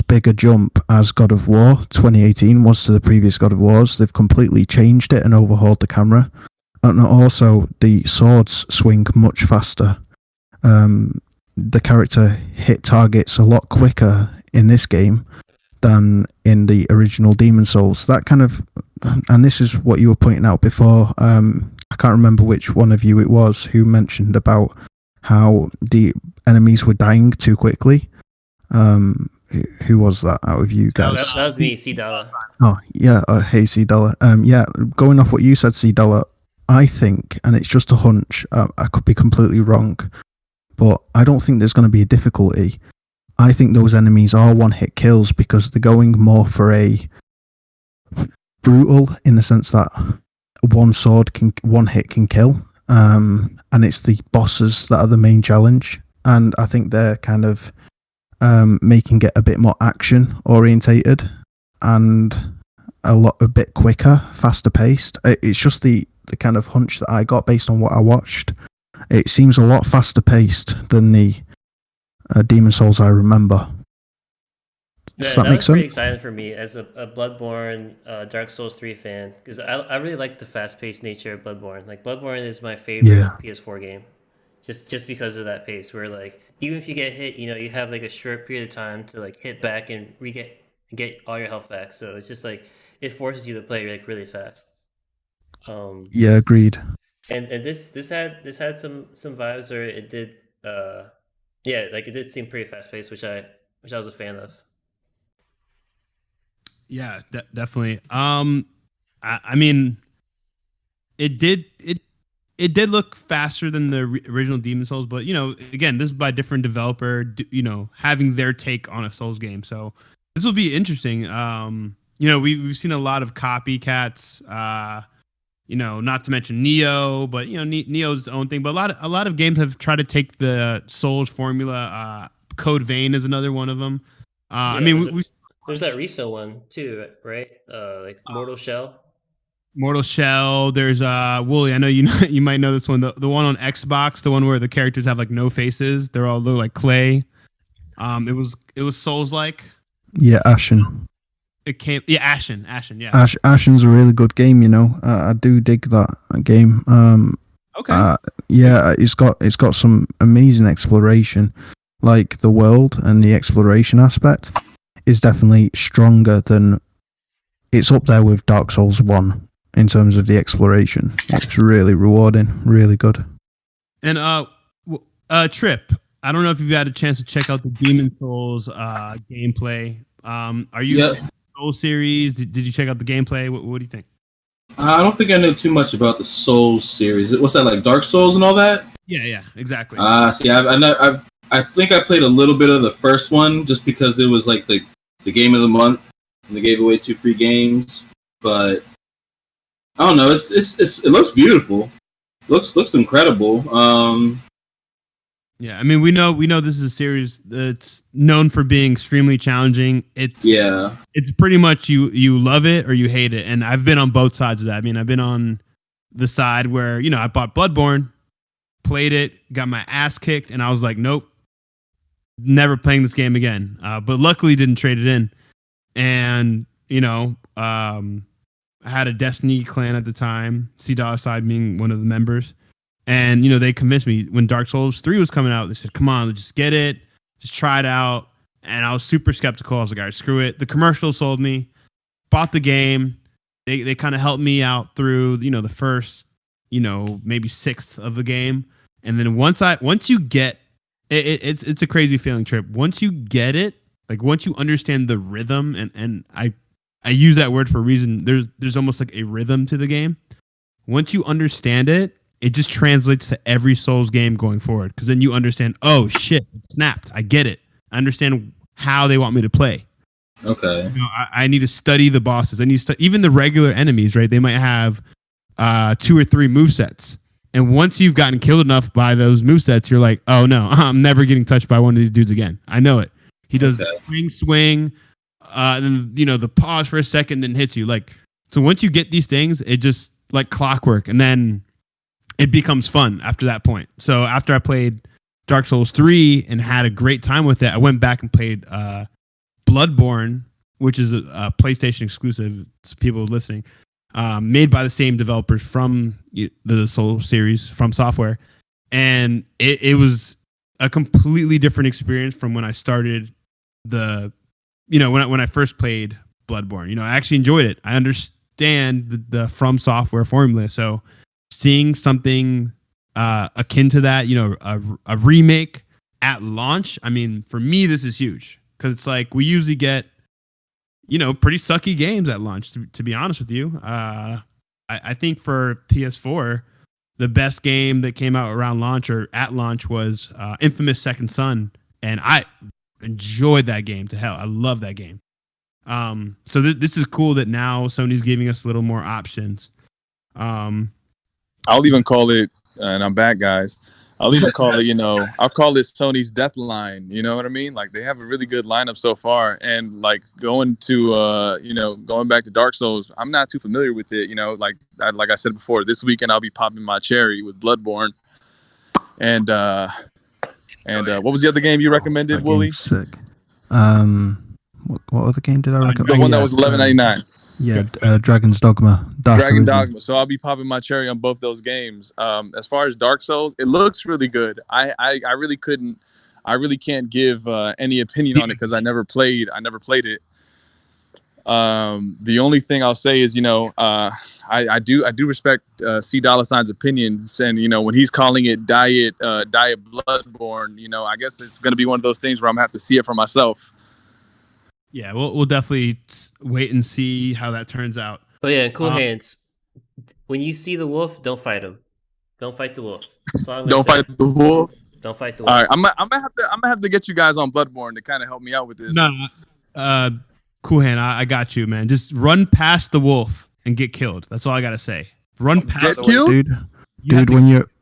big a jump as God of War 2018 was to the previous God of Wars. They've completely changed it and overhauled the camera. And also, the swords swing much faster. The character hit targets a lot quicker in this game than in the original Demon Souls. That kind of, and this is what you were pointing out before. I can't remember which one of you it was who mentioned about how the enemies were dying too quickly. Who was that out of you guys? That was me, C Dollar. Oh yeah, hey C Dollar. Yeah, going off what you said, C Dollar, I think, and it's just a hunch, I could be completely wrong, but I don't think there's going to be a difficulty. I think those enemies are one-hit kills because they're going more for a brutal, in the sense that one hit can kill, and it's the bosses that are the main challenge. And I think they're kind of making it a bit more action orientated and a bit quicker, faster paced. It's just the kind of hunch that I got based on what I watched. It seems a lot faster paced than the Demon Souls I remember. Does that make was pretty sense? exciting for me as a Bloodborne, Dark Souls 3 fan, because I really like the fast paced nature of Bloodborne. Like, Bloodborne is my favorite PS4 game, just because of that pace. Where, like, even if you get hit, you have like a short period of time to like hit back and get all your health back. So it's just like it forces you to play like really fast. Yeah, agreed. And this had some vibes where it did it did seem pretty fast paced, which I was a fan of. Yeah, definitely. I mean, it did look faster than the original Demon Souls, but again, this is by a different developer, having their take on a Souls game. So this will be interesting. We've seen a lot of copycats. Not to mention Neo, but Neo's its own thing. But a lot of games have tried to take the Souls formula. Code Vein is another one of them. I mean, there's that Riso one too, right? Like Mortal Shell. Mortal Shell. There's Wooly. I know you might know this one. The one on Xbox, the one where the characters have like no faces. They're all look like clay. It was Souls like. Yeah, Ashen. Ashen. Yeah. Ashen's a really good game. I do dig that game. Okay. It's got some amazing exploration. Like, the world and the exploration aspect is definitely stronger than. It's up there with Dark Souls 1 in terms of the exploration. It's really rewarding, really good. And Trip, I don't know if you've had a chance to check out the Demon Souls gameplay. Are you Yep. Soul series? Did you check out the gameplay? What do you think? I don't think I know too much about the Souls series. What's that, like Dark Souls and all that? Yeah, exactly. See, I think I played a little bit of the first one just because it was like the game of the month and they gave away 2 free games. But I don't know. It looks beautiful. Looks incredible. Yeah, I mean, we know this is a series that's known for being extremely challenging. It's pretty much you love it or you hate it, and I've been on both sides of that. I mean, I've been on the side where I bought Bloodborne, played it, got my ass kicked, and I was like, nope, never playing this game again. But luckily, didn't trade it in, and I had a Destiny clan at the time, C Side being one of the members. And, they convinced me when Dark Souls 3 was coming out. They said, come on, let's just get it. Just try it out. And I was super skeptical. I was like, all right, screw it. The commercial sold me. Bought the game. They kind of helped me out through, the first, maybe sixth of the game. And then once you get it, it's a crazy feeling trip. Once you get it, like once you understand the rhythm, and I use that word for a reason. There's almost like a rhythm to the game. Once you understand it, it just translates to every Souls game going forward. Because then you understand, oh shit, it snapped. I get it. I understand how they want me to play. Okay. I need to study the bosses. I need to even the regular enemies, right? They might have 2 or 3 movesets. And once you've gotten killed enough by those movesets, you're like, oh no, I'm never getting touched by one of these dudes again. I know it. He does swing, then the pause for a second, then hits you. Like, so once you get these things, it just like clockwork, and then it becomes fun after that point. So after I played Dark Souls 3 and had a great time with it, I went back and played Bloodborne, which is a PlayStation exclusive to people listening, made by the same developers from the Soul series, From Software. And it was a completely different experience from when I started when I first played Bloodborne. I actually enjoyed it. I understand the From Software formula. So seeing something akin to that, a remake at launch, I mean, for me, this is huge because it's like we usually get, pretty sucky games at launch, to be honest with you. I think for PS4, the best game that came out around launch or at launch was Infamous Second Son, and I enjoyed that game to hell. I love that game. So this is cool that now Sony's giving us a little more options. I'll even call it, and I'm back, guys. I'll even call it, I'll call it Sony's death line. You know what I mean? Like, they have a really good lineup so far. And like going back to Dark Souls, I'm not too familiar with it. Like I said before, this weekend I'll be popping my cherry with Bloodborne. And what was the other game you recommended, Wooly? Sick. What other game did I recommend? The one that was $11.99. Yeah, Dragon's Dogma. Dragon Dogma. So I'll be popping my cherry on both those games. As far as Dark Souls, it looks really good. I really can't give any opinion on it because I never played it. The only thing I'll say is, I do respect C Sign's opinions, and when he's calling it diet Bloodborne, I guess it's gonna be one of those things where I'm gonna have to see it for myself. Yeah, we'll definitely wait and see how that turns out. Oh yeah, Cool Hands. When you see the wolf, don't fight him. Don't fight the wolf. Don't fight the wolf. Don't fight the wolf. All right, I'm gonna have to get you guys on Bloodborne to kind of help me out with this. No, Cool Hand, I got you, man. Just run past the wolf and get killed. That's all I gotta say. Run past. Get killed, dude.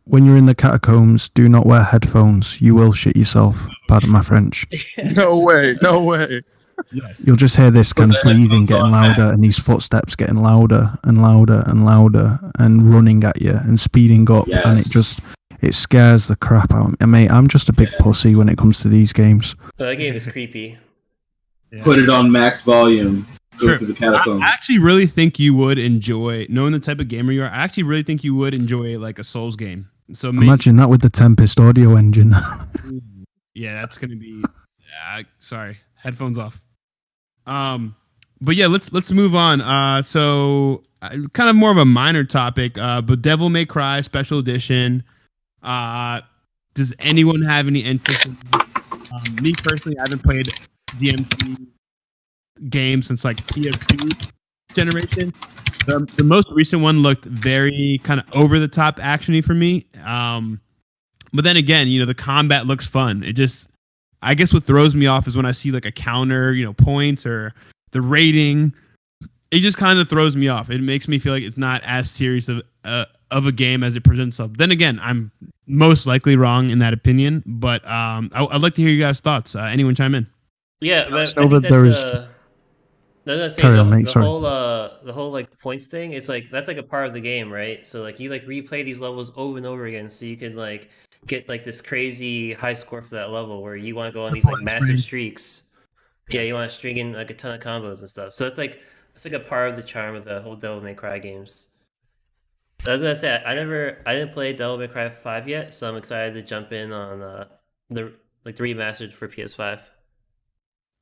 When you're in the catacombs, do not wear headphones. You will shit yourself. Pardon my French. No way. Yes. You'll just hear this kind of breathing getting louder and these footsteps getting louder and louder and louder and running at you and speeding up, and it scares the crap out of me. Mate, I'm just a big pussy when it comes to these games. So that game is creepy. Yeah. Put it on max volume. Go Sure. through the catacombs. I actually really think you would enjoy, knowing the type of gamer you are, I actually really think you would enjoy like a Souls game. So imagine that with the Tempest audio engine. Yeah, that's gonna be. Sorry, headphones off. But yeah, let's move on. So kind of more of a minor topic. But Devil May Cry Special Edition. Does anyone have any interest in me personally? I haven't played DMC games since like PS2 generation. The most recent one looked very kind of over the top actiony for me. But then again, the combat looks fun. It just, I guess what throws me off is when I see like a counter, points or the rating. It just kind of throws me off. It makes me feel like it's not as serious of a game as it presents itself. Then again, I'm most likely wrong in that opinion, but I'd like to hear you guys' thoughts. Anyone chime in? Yeah, but So I think that there is. that's Carry on, mate, sorry. the whole like points thing. It's like that's like a part of the game, right? So like you like replay these levels over and over again, so you can like get like this crazy high score for that level where you want to go on these like massive streaks. Yeah, you want to string in like a ton of combos and stuff. So it's like a part of the charm of the whole Devil May Cry games. I was gonna say I didn't play Devil May Cry 5 yet, so I'm excited to jump in on the remastered for PS5.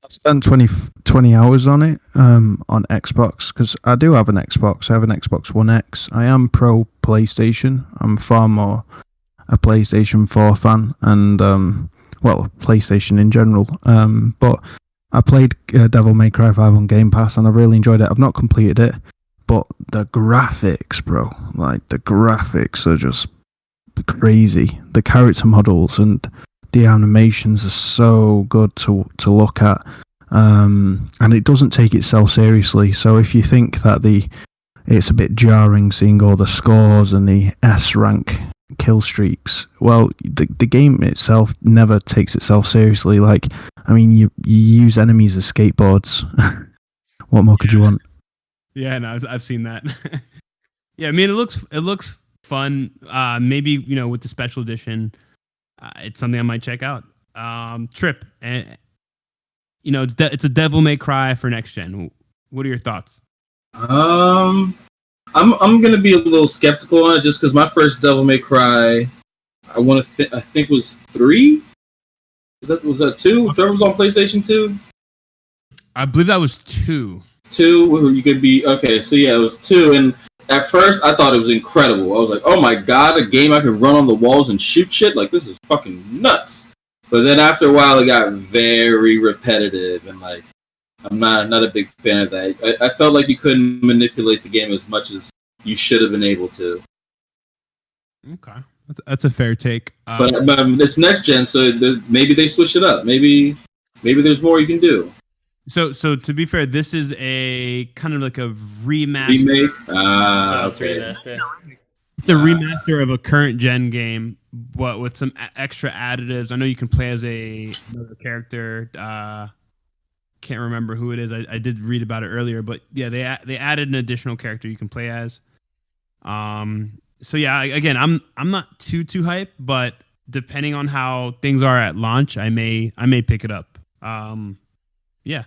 I spent 20 hours on it on Xbox because I do have an Xbox. I have an Xbox One X. I am pro PlayStation. I'm far more a PlayStation 4 fan and well, PlayStation in general. But I played Devil May Cry 5 on Game Pass and I really enjoyed it. I've not completed it, but the graphics, bro, like the graphics are just crazy. The character models and the animations are so good to look at, and it doesn't take itself seriously. So if you think that it's a bit jarring seeing all the scores and the S rank kill streaks, well, the game itself never takes itself seriously. Like, I mean, you use enemies as skateboards. What more could you want? Yeah, no, I've seen that. Yeah, I mean, it looks fun. Maybe with the special edition. It's something I might check out. Trip, and it's a Devil May Cry for next gen. What are your thoughts? I'm gonna be a little skeptical on it just because my first Devil May Cry, I think was 3. Was that 2? Trevor was on PlayStation 2. I believe that was 2. 2, where you could be okay. So yeah, it was 2, and at first I thought it was incredible. I was like, oh my god, a game I could run on the walls and shoot shit? Like, this is fucking nuts. But then after a while, it got very repetitive, and like, I'm not a big fan of that. I felt like you couldn't manipulate the game as much as you should have been able to. Okay, that's a fair take. But it's next gen, so maybe they switch it up. Maybe there's more you can do. So to be fair, this is a kind of like a remaster. Remake? Okay. It's a remaster of a current gen game, but with some extra additives. I know you can play as another character. Can't remember who it is. I did read about it earlier, but yeah, they added an additional character you can play as. So yeah, again, I'm not too hyped, but depending on how things are at launch, I may pick it up. Yeah.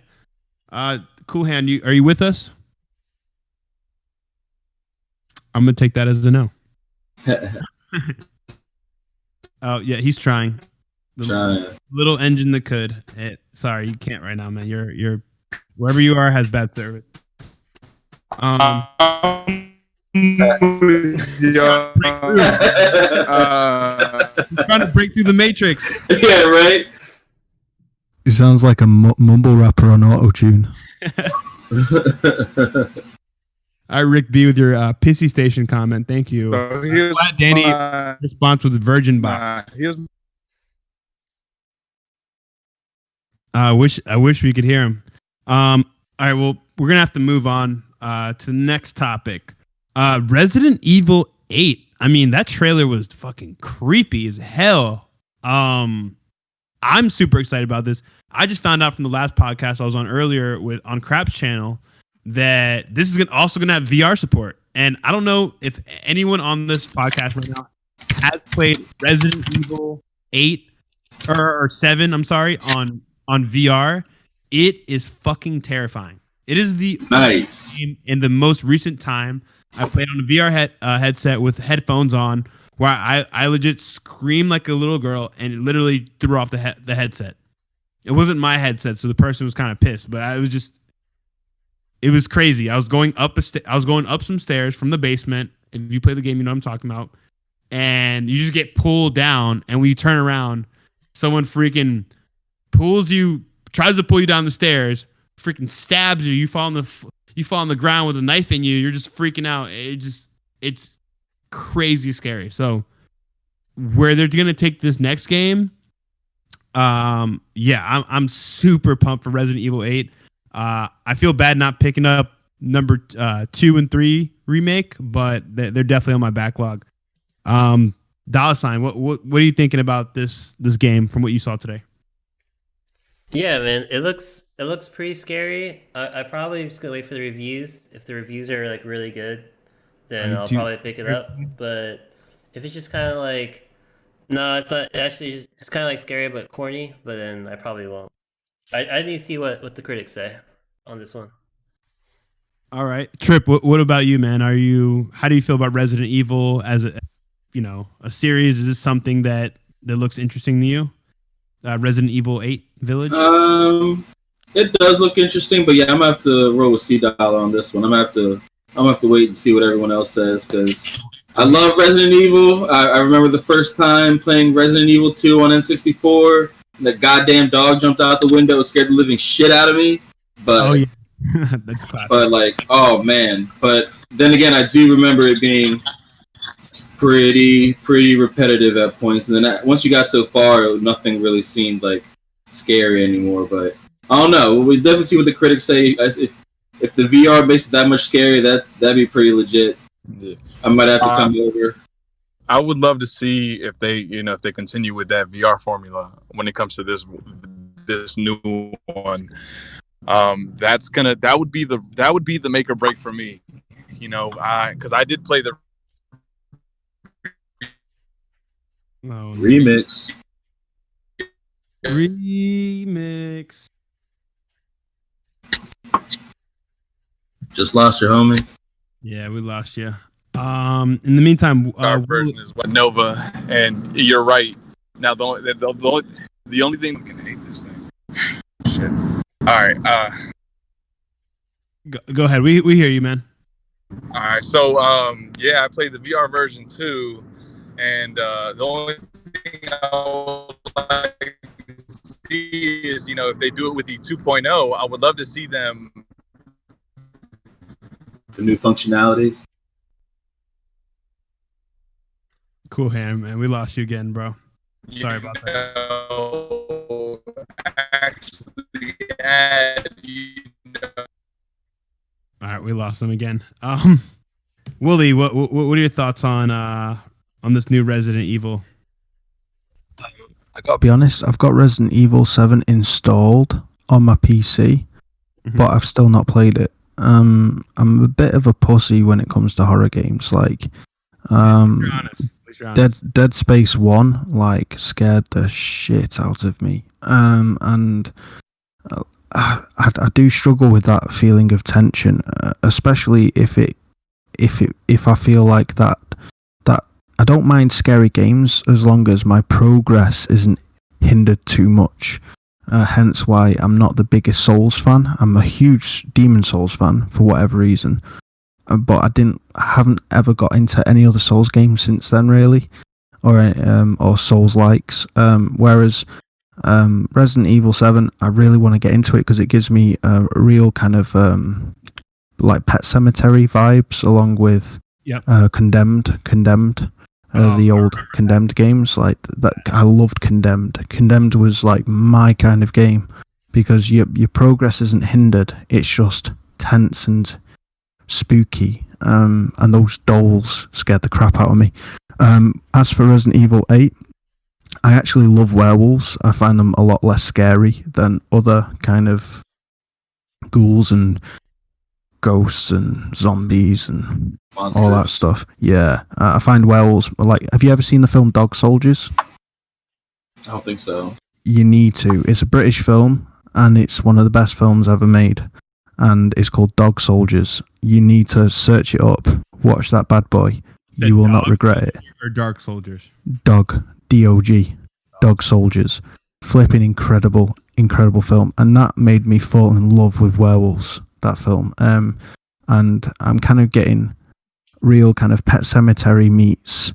Cool Hand, are you with us? I'm gonna take that as a no. Oh yeah, he's trying. Little engine that could. Sorry, you can't right now, man. You're wherever you are has bad service. Trying to break through the matrix. Yeah, right. He sounds like a mumble rapper on auto-tune. All right, Rick B with your Pissy Station comment. Thank you. So Flat Danny response with Virgin Box. I wish we could hear him. All right, well, we're gonna have to move on to the next topic. Resident Evil 8. I mean, that trailer was fucking creepy as hell. I'm super excited about this. I just found out from the last podcast I was on earlier on Crap's channel that this is also going to have VR support. And I don't know if anyone on this podcast right now has played Resident Evil 8 or 7, I'm sorry, on VR. It is fucking terrifying. It is the nice game in the most recent time I played on a VR headset with headphones on, where I legit screamed like a little girl and it literally threw off the headset. It wasn't my headset, so the person was kind of pissed, but it was crazy. I was going up some stairs from the basement. If you play the game, you know what I'm talking about. And you just get pulled down, and when you turn around, someone freaking tries to pull you down the stairs, freaking stabs you. You fall on the ground with a knife in you. You're just freaking out. It's crazy scary. So where they're gonna take this next game, yeah, I'm super pumped for Resident Evil 8. I feel bad not picking up number 2 and 3 remake, but they're definitely on my backlog. Dollar Sign, what are you thinking about this game from what you saw today? Yeah, man, it looks pretty scary. I probably just gonna wait for the reviews. If the reviews are like really good, then I I'll do- probably pick it up. But if it's just kind of like, no, it's not actually. It's kind of like scary but corny. But then I probably won't. I need to see what the critics say on this one. All right, Trip. What about you, man? How do you feel about Resident Evil as a series? Is this something that looks interesting to you? Resident Evil 8 Village. It does look interesting, but yeah, I'm gonna have to roll with C-Dollar on this one. I'm gonna have to wait and see what everyone else says because I love Resident Evil. I remember the first time playing Resident Evil 2 on N64. The goddamn dog jumped out the window, scared the living shit out of me. But Oh yeah, that's classic. but like, oh man. But then again, I do remember it being pretty repetitive at points, and then once you got so far, nothing really seemed like scary anymore. But I don't know. We definitely see what the critics say. If the VR makes it that much scary, that'd be pretty legit. Yeah. I might have to come over. I would love to see if they continue with that VR formula when it comes to this new one. That would be the make or break for me. Because I did play the Remix. Just lost your homie. Yeah, we lost you. In the meantime, our version is what Nova, and you're right. Now the only thing I can hate this thing. Shit. All right. Go ahead. We hear you, man. All right. So yeah, I played the VR version too, and the only thing I would like to see is if they do it with the 2.0, I would love to see them. The new functionalities. Cool hand, man. We lost you again, bro. Sorry about that. Actually, add, All right, we lost him again. Wooly, what are your thoughts on this new Resident Evil? I gotta be honest, I've got Resident Evil 7 installed on my PC, but I've still not played it. I'm a bit of a pussy when it comes to horror games. Like, You're honest. Dead Space 1 like scared the shit out of me. And I do struggle with that feeling of tension, especially if I feel like that I don't mind scary games as long as my progress isn't hindered too much. Hence why I'm not the biggest Souls fan. I'm a huge Demon Souls fan for whatever reason. But I haven't ever got into any other Souls games since then, really, or Souls likes. Whereas Resident Evil 7, I really want to get into it because it gives me a real kind of like Pet Cemetery vibes, along with Condemned, the old Condemned games. Like that, I loved Condemned. Condemned was like my kind of game because your progress isn't hindered. It's just tense and spooky, and those dolls scared the crap out of me. As for Resident Evil 8, I actually love werewolves. I find them a lot less scary than other kind of ghouls and ghosts and zombies and Monsters. all that stuff. Yeah, I find werewolves like. Have you ever seen the film Dog Soldiers? I don't think so. You need to. It's a British film, and it's one of the best films ever made. And it's called Dog Soldiers. You need to search it up. Watch that bad boy. You will not regret it. Or Dark Soldiers. Dog, D-O-G, Dog Soldiers. Flipping incredible film. And that made me fall in love with werewolves, that film. And I'm kind of getting real kind of Pet Sematary meets,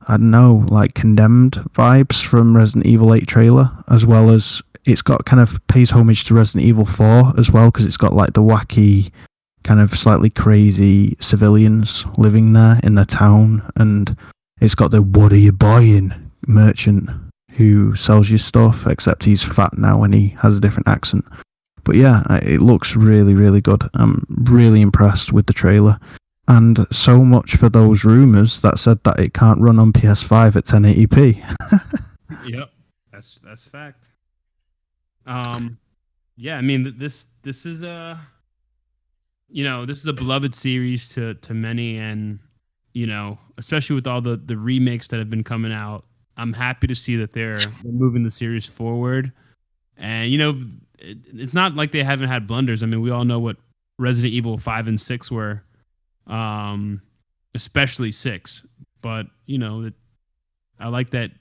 I don't know, like Condemned vibes from Resident Evil 8 trailer, as well as it's got kind of pays homage to Resident Evil 4 as well, because it's got like the wacky, kind of slightly crazy civilians living there in the town, and it's got the "what are you buying" merchant who sells you stuff, except he's fat now and he has a different accent. But yeah, it looks really, really good. I'm really impressed with the trailer. And so much for those rumors that said that it can't run on PS5 at 1080p. Yep, that's fact. Yeah, I mean this is a this is a beloved series to many, and especially with all the remakes that have been coming out. I'm happy to see that they're moving the series forward, and it's not like they haven't had blunders. I mean, we all know what Resident Evil 5 and 6 were, especially 6. But I like that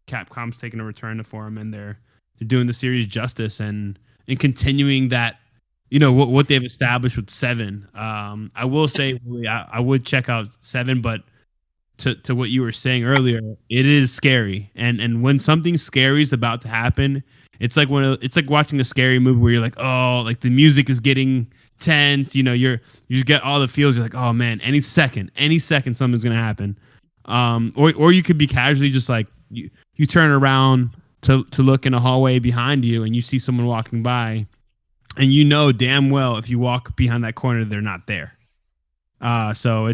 Capcom's taking a return to form, and they're doing the series justice and continuing that what they've established with 7. I will say I would check out 7, but to what you were saying earlier, it is scary, and when something scary is about to happen, it's like watching a scary movie where you're like, oh, like the music is getting tense, you get all the feels, you're like, oh man, any second something's gonna happen. Or you could be casually just like you turn around to look in a hallway behind you and you see someone walking by, and damn well if you walk behind that corner they're not there. So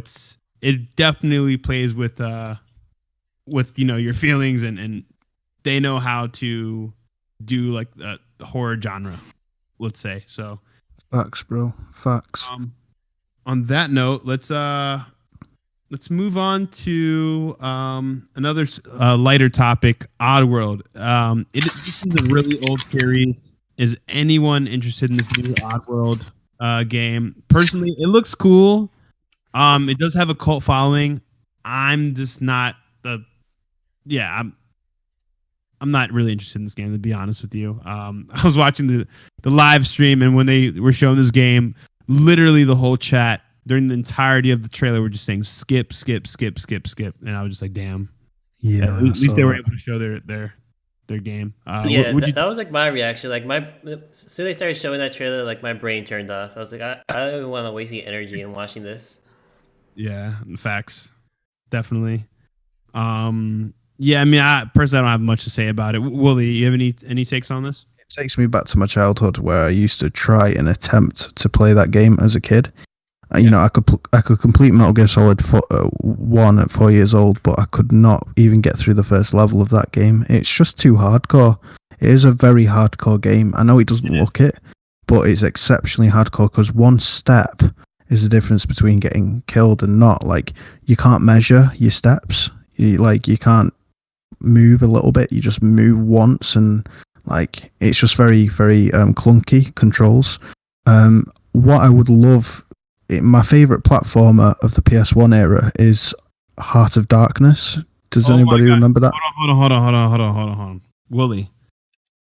it definitely plays with your feelings, and they know how to do like the horror genre, let's say. So Facts, bro. Facts. On that note, let's move on to another lighter topic, Oddworld. This is a really old series. Is anyone interested in this new Oddworld game? Personally, it looks cool. It does have a cult following. I'm just not I'm not really interested in this game, to be honest with you. I was watching the live stream, and when they were showing this game, literally the whole chat during the entirety of the trailer were just saying skip, skip, skip, skip, skip, and I was just like, damn. Yeah. At least they were able to show their game. That was like my reaction. Like as soon as they started showing that trailer, like my brain turned off. I was like, I don't even want to waste the energy in watching this. Yeah, facts, definitely. Yeah, I mean, I personally don't have much to say about it. Wooly, you have any takes on this? It takes me back to my childhood where I used to try and attempt to play that game as a kid. I could complete Metal Gear Solid 1 at 4 years old, but I could not even get through the first level of that game. It's just too hardcore. It is a very hardcore game. I know it doesn't look it, but it's exceptionally hardcore because one step is the difference between getting killed and not. Like, you can't measure your steps. You can't move a little bit. You just move once, and like it's just very, very clunky controls. What I would love, my favorite platformer of the PS1 era is Heart of Darkness. Does anybody remember that? Hold on. Wooly,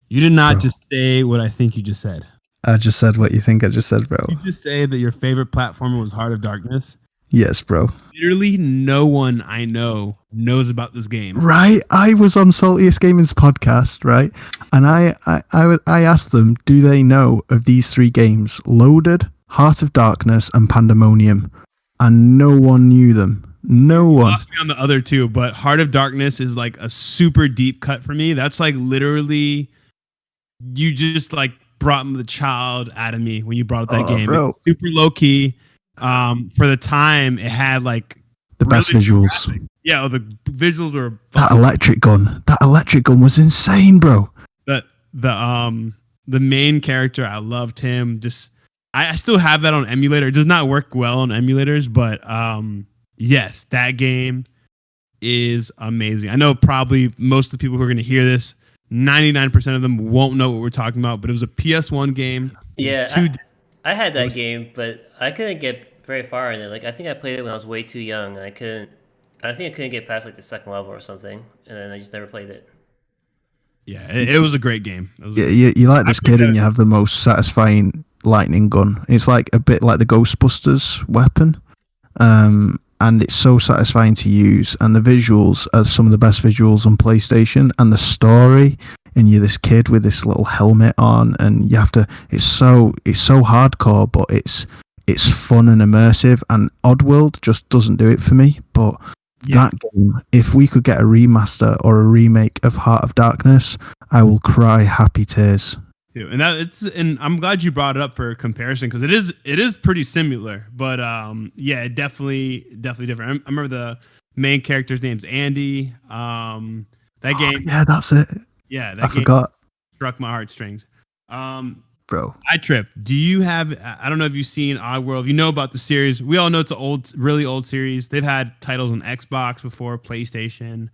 you did not just say what I think you just said. I just said what you think I just said, bro. Did you just say that your favorite platformer was Heart of Darkness? Yes, bro. Literally no one I know knows about this game. Right? I was on Saltiest Gaming's podcast, right? And I asked them, do they know of these 3 games? Loaded, Heart of Darkness, and Pandemonium. And no one knew them. No one. Lost me on the other 2, but Heart of Darkness is like a super deep cut for me. That's like literally, you just like brought the child out of me when you brought up that game. Bro. Super low key. For the time, it had like the best visuals. Graphic. Yeah, the visuals were. That electric gun was insane, bro. The main character, I loved him. Just I still have that on emulator. It does not work well on emulators, but yes, that game is amazing. I know probably most of the people who are going to hear this, 99% of them won't know what we're talking about, but it was a PS1 game. Yeah, I had that game, but I couldn't get very far in it. Like, I think I played it when I was way too young, and I think I couldn't get past like the second level or something, and then I just never played it. Yeah, it was a great game. You like this kid, and you have the most satisfying lightning gun. It's like a bit like the Ghostbusters weapon, and it's so satisfying to use. And the visuals are some of the best visuals on PlayStation, and the story. And you're this kid with this little helmet on, and you have to. It's so hardcore, but it's fun and immersive. And Oddworld just doesn't do it for me. But that game, if we could get a remaster or a remake of Heart of Darkness, I will cry happy tears. too. And and I'm glad you brought it up for comparison because it is pretty similar, but yeah, it definitely different. I remember the main character's name's Andy. That game, Yeah, that's it. yeah, that I game forgot, struck my heartstrings. bro. iTrip, do you have? I don't know if you've seen Oddworld. You know about the series. We all know it's an really old series. They've had titles on Xbox before, PlayStation.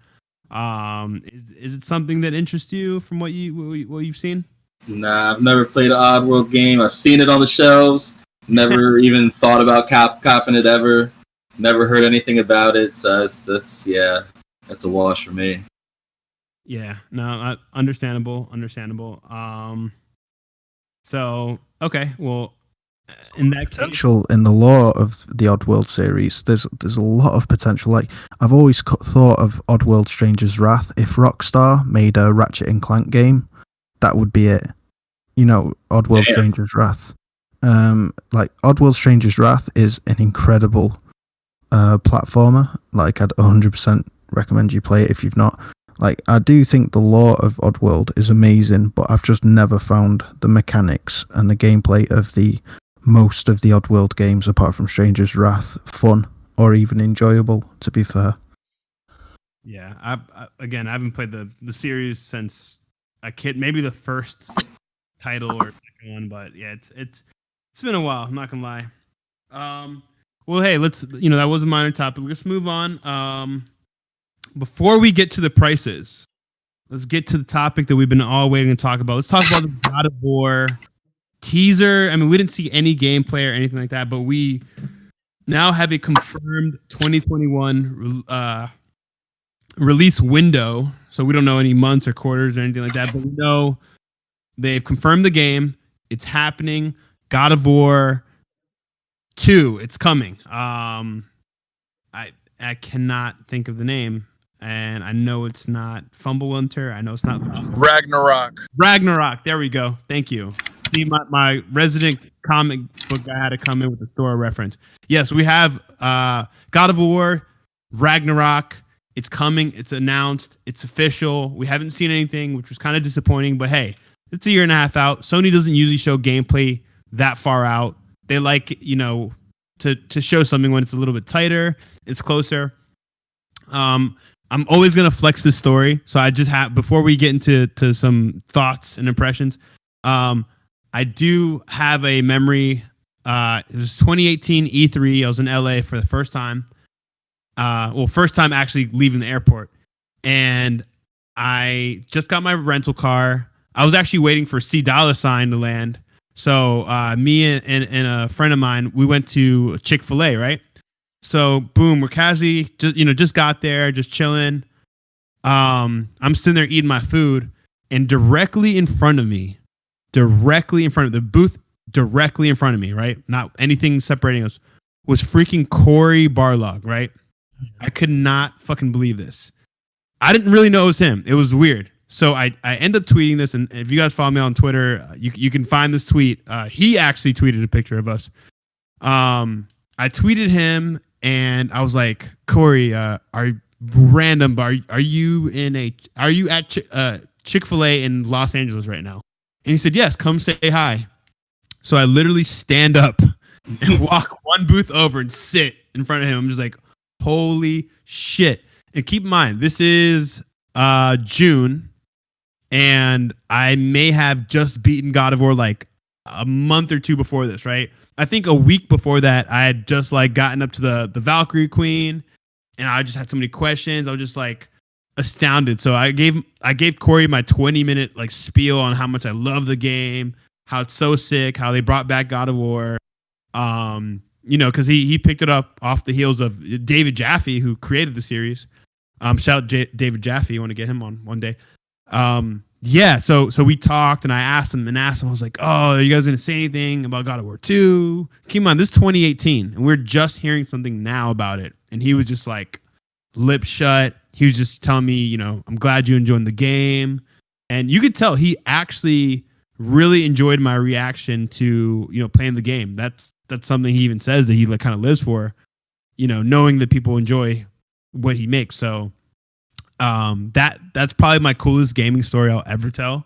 Is it something that interests you from what you've seen? Nah, I've never played an Oddworld game. I've seen it on the shelves. Never even thought about copping it ever. Never heard anything about it. So that's a wash for me. Yeah, no, understandable. So okay, well, in that case, Potential in the lore of the Oddworld series, there's a lot of potential. Like, I've always thought of Oddworld Stranger's Wrath. If Rockstar made a Ratchet and Clank game, that would be it. You know, Oddworld Stranger's Wrath. Like, Oddworld Stranger's Wrath is an incredible platformer. Like, I'd 100% recommend you play it if you've not. Like, I do think the lore of Oddworld is amazing, but I've just never found the mechanics and the gameplay of most of the Oddworld games, apart from Stranger's Wrath, fun or even enjoyable, to be fair. yeah, I haven't played the series since a kid, maybe the first title or second one, but yeah, it's been a while. I'm not gonna lie. Well, hey, that was a minor topic. Let's move on. Before we get to the prices, let's get to the topic that we've been all waiting to talk about. Let's talk about the God of War teaser. I mean, we didn't see any gameplay or anything like that, but we now have a confirmed 2021 release window. So we don't know any months or quarters or anything like that, but we know they've confirmed the game. It's happening. God of War 2. It's coming. I cannot think of the name. And I know it's not Fumblewinter. I know it's not Ragnarok. Ragnarok. There we go. Thank you. See, my resident comic book guy had to come in with the Thor reference. Yes, we have God of War, Ragnarok. It's coming. It's announced. It's official. We haven't seen anything, which was kind of disappointing. But hey, it's a year and a half out. Sony doesn't usually show gameplay that far out. They like, to show something when it's a little bit tighter. It's closer. I'm always gonna flex this story, so I just have before we get into some thoughts and impressions. I do have a memory. It was 2018 E3. I was in LA for the first time. First time actually leaving the airport, and I just got my rental car. I was actually waiting for C Dollar Sign to land. So me and a friend of mine, we went to Chick-fil-A, right? So boom, we're casually just got there, just chilling. I'm sitting there eating my food, and directly in front of the booth, directly in front of me, right? Not anything separating us, was freaking Corey Barlog, right? I could not fucking believe this. I didn't really know it was him. It was weird. So I end up tweeting this, and if you guys follow me on Twitter, you can find this tweet. He actually tweeted a picture of us. I tweeted him, and I was like, Corey, are you at Chick-fil-A in Los Angeles right now? And he said, yes, come say hi. So I literally stand up and walk one booth over and sit in front of him. I'm just like, holy shit. And keep in mind, this is June, and I may have just beaten God of War like a month or two before this, right? I think a week before that, I had just like gotten up to the Valkyrie Queen, and I just had so many questions. I was just like astounded. So I gave Corey my 20-minute like spiel on how much I love the game, how it's so sick, how they brought back God of War. Because he picked it up off the heels of David Jaffe, who created the series. Shout out David Jaffe. You want to get him on one day. So we talked, and I asked him. I was like, oh, are you guys going to say anything about God of War 2? Keep in mind, this is 2018, and we're just hearing something now about it. And he was just like lip shut. He was just telling me, I'm glad you enjoyed the game. And you could tell he actually really enjoyed my reaction to, playing the game. That's something he even says that he like kind of lives for, knowing that people enjoy what he makes. So that's probably my coolest gaming story I'll ever tell.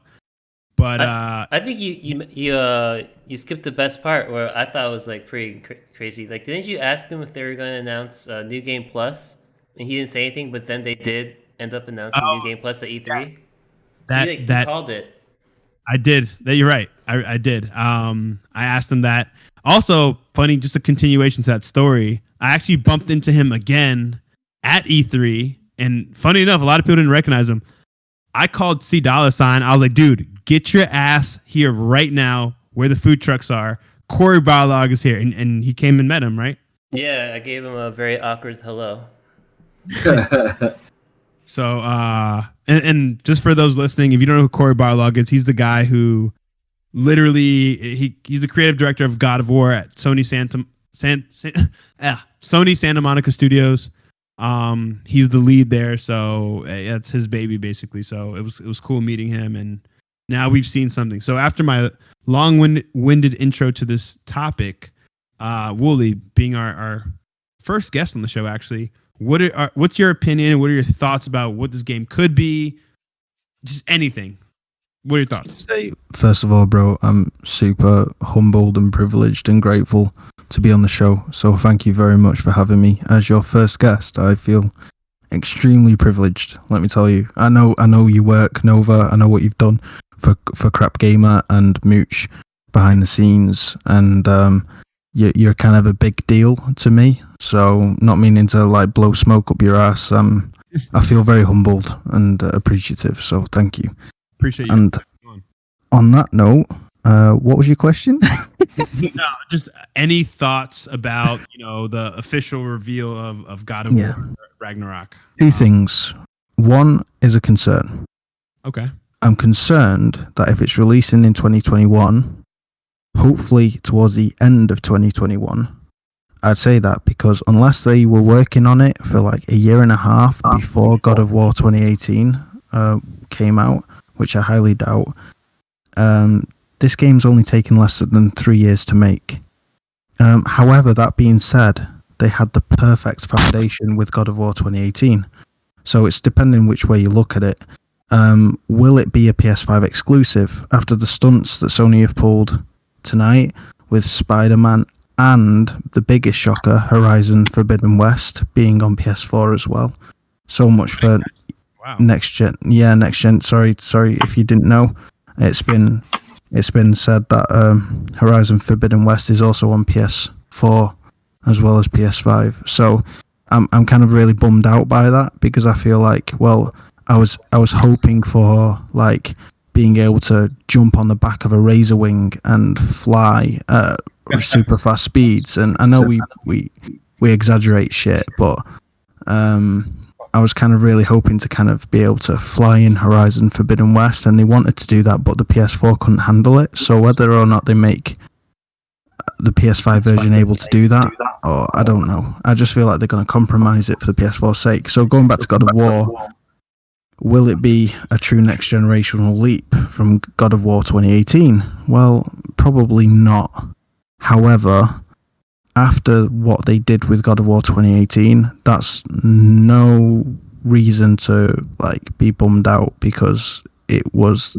But I think you skipped the best part where I thought it was like pretty crazy. Like, didn't you ask him if they were going to announce New Game Plus, and he didn't say anything, but then they did end up announcing New Game Plus at E3. So he called it. I did. You're right. I did. I asked him that. Also, funny, just a continuation to that story. I actually bumped into him again at E3, and funny enough, a lot of people didn't recognize him. I called C Dollar Sign. I was like, dude, get your ass here right now where the food trucks are. Corey Barlog is here. And he came and met him, right? Yeah, I gave him a very awkward hello. So, and just for those listening, if you don't know who Corey Barlog is, he's the guy who literally, he's the creative director of God of War at Sony Santa Monica Studios. He's the lead there, so that's his baby basically. So it was cool meeting him, and now we've seen something. So after my long-winded intro to this topic, Wooly, being our first guest on the show, actually, what's your opinion? What are your thoughts about what this game could be? Just anything. What are your thoughts? First of all, bro, I'm super humbled and privileged and grateful to be on the show. So thank you very much for having me as your first guest. I feel extremely privileged, let me tell you. I know you work, Nova. I know what you've done for Crap Gamer and Mooch behind the scenes, and you're kind of a big deal to me. So not meaning to like blow smoke up your ass. I feel very humbled and appreciative. So thank you. Appreciate you. And on that note, what was your question? No, just any thoughts about the official reveal of God of War Ragnarok? Two things. One is a concern. Okay. I'm concerned that if it's releasing in 2021, hopefully towards the end of 2021, I'd say that because unless they were working on it for like a year and a half before God of War 2018 came out, which I highly doubt, this game's only taken less than 3 years to make. However, that being said, they had the perfect foundation with God of War 2018. So it's depending which way you look at it. Will it be a PS5 exclusive after the stunts that Sony have pulled tonight with Spider-Man and the biggest shocker, Horizon Forbidden West, being on PS4 as well? So much for next gen. Yeah, next gen. Sorry if you didn't know. It's been said that Horizon Forbidden West is also on PS4 as well as PS5. So I'm kind of really bummed out by that, because I feel like, well, I was hoping for like being able to jump on the back of a razor wing and fly super fast speeds. And I know we exaggerate shit, but I was kind of really hoping to kind of be able to fly in Horizon Forbidden West, and they wanted to do that, but the PS4 couldn't handle it. So whether or not they make the PS5 version able to do that, or I don't know. I just feel like they're going to compromise it for the PS4's sake. So going back to God of War, will it be a true next generational leap from God of War 2018? Well, probably not. However, after what they did with God of War 2018, that's no reason to like be bummed out, because it was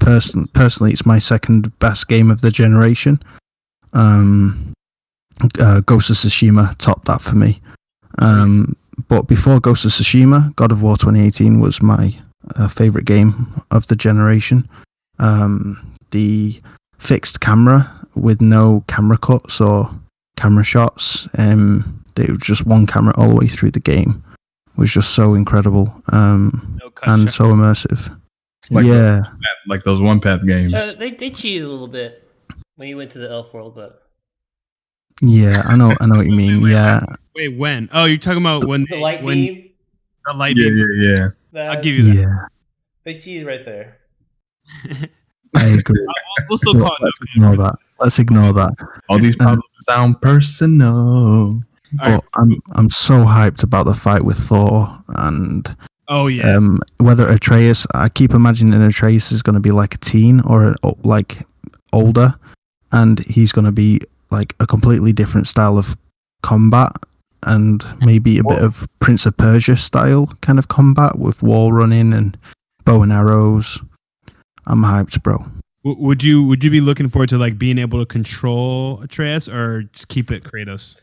personally it's my second best game of the generation. Ghost of Tsushima topped that for me. But before Ghost of Tsushima, God of War 2018 was my favorite game of the generation. The fixed camera with no camera cuts or camera shots, they were just one camera all the way through the game, was just so incredible, and so immersive. Like those one path games. They cheated a little bit when you went to the elf world, but yeah, I know what you mean. Yeah. Wait, when? Oh, you're talking about when the light beam. The light beam. Yeah. I'll give you that. Yeah. They cheated right there. I agree. We'll still call it. Let's ignore that. All these problems sound personal. But I'm so hyped about the fight with Thor, and whether Atreus, I keep imagining Atreus is going to be like a teen or like older, and he's going to be like a completely different style of combat, and maybe a bit of Prince of Persia style kind of combat with wall running and bow and arrows. I'm hyped, bro. Would you be looking forward to like being able to control Atreus or just keep it Kratos?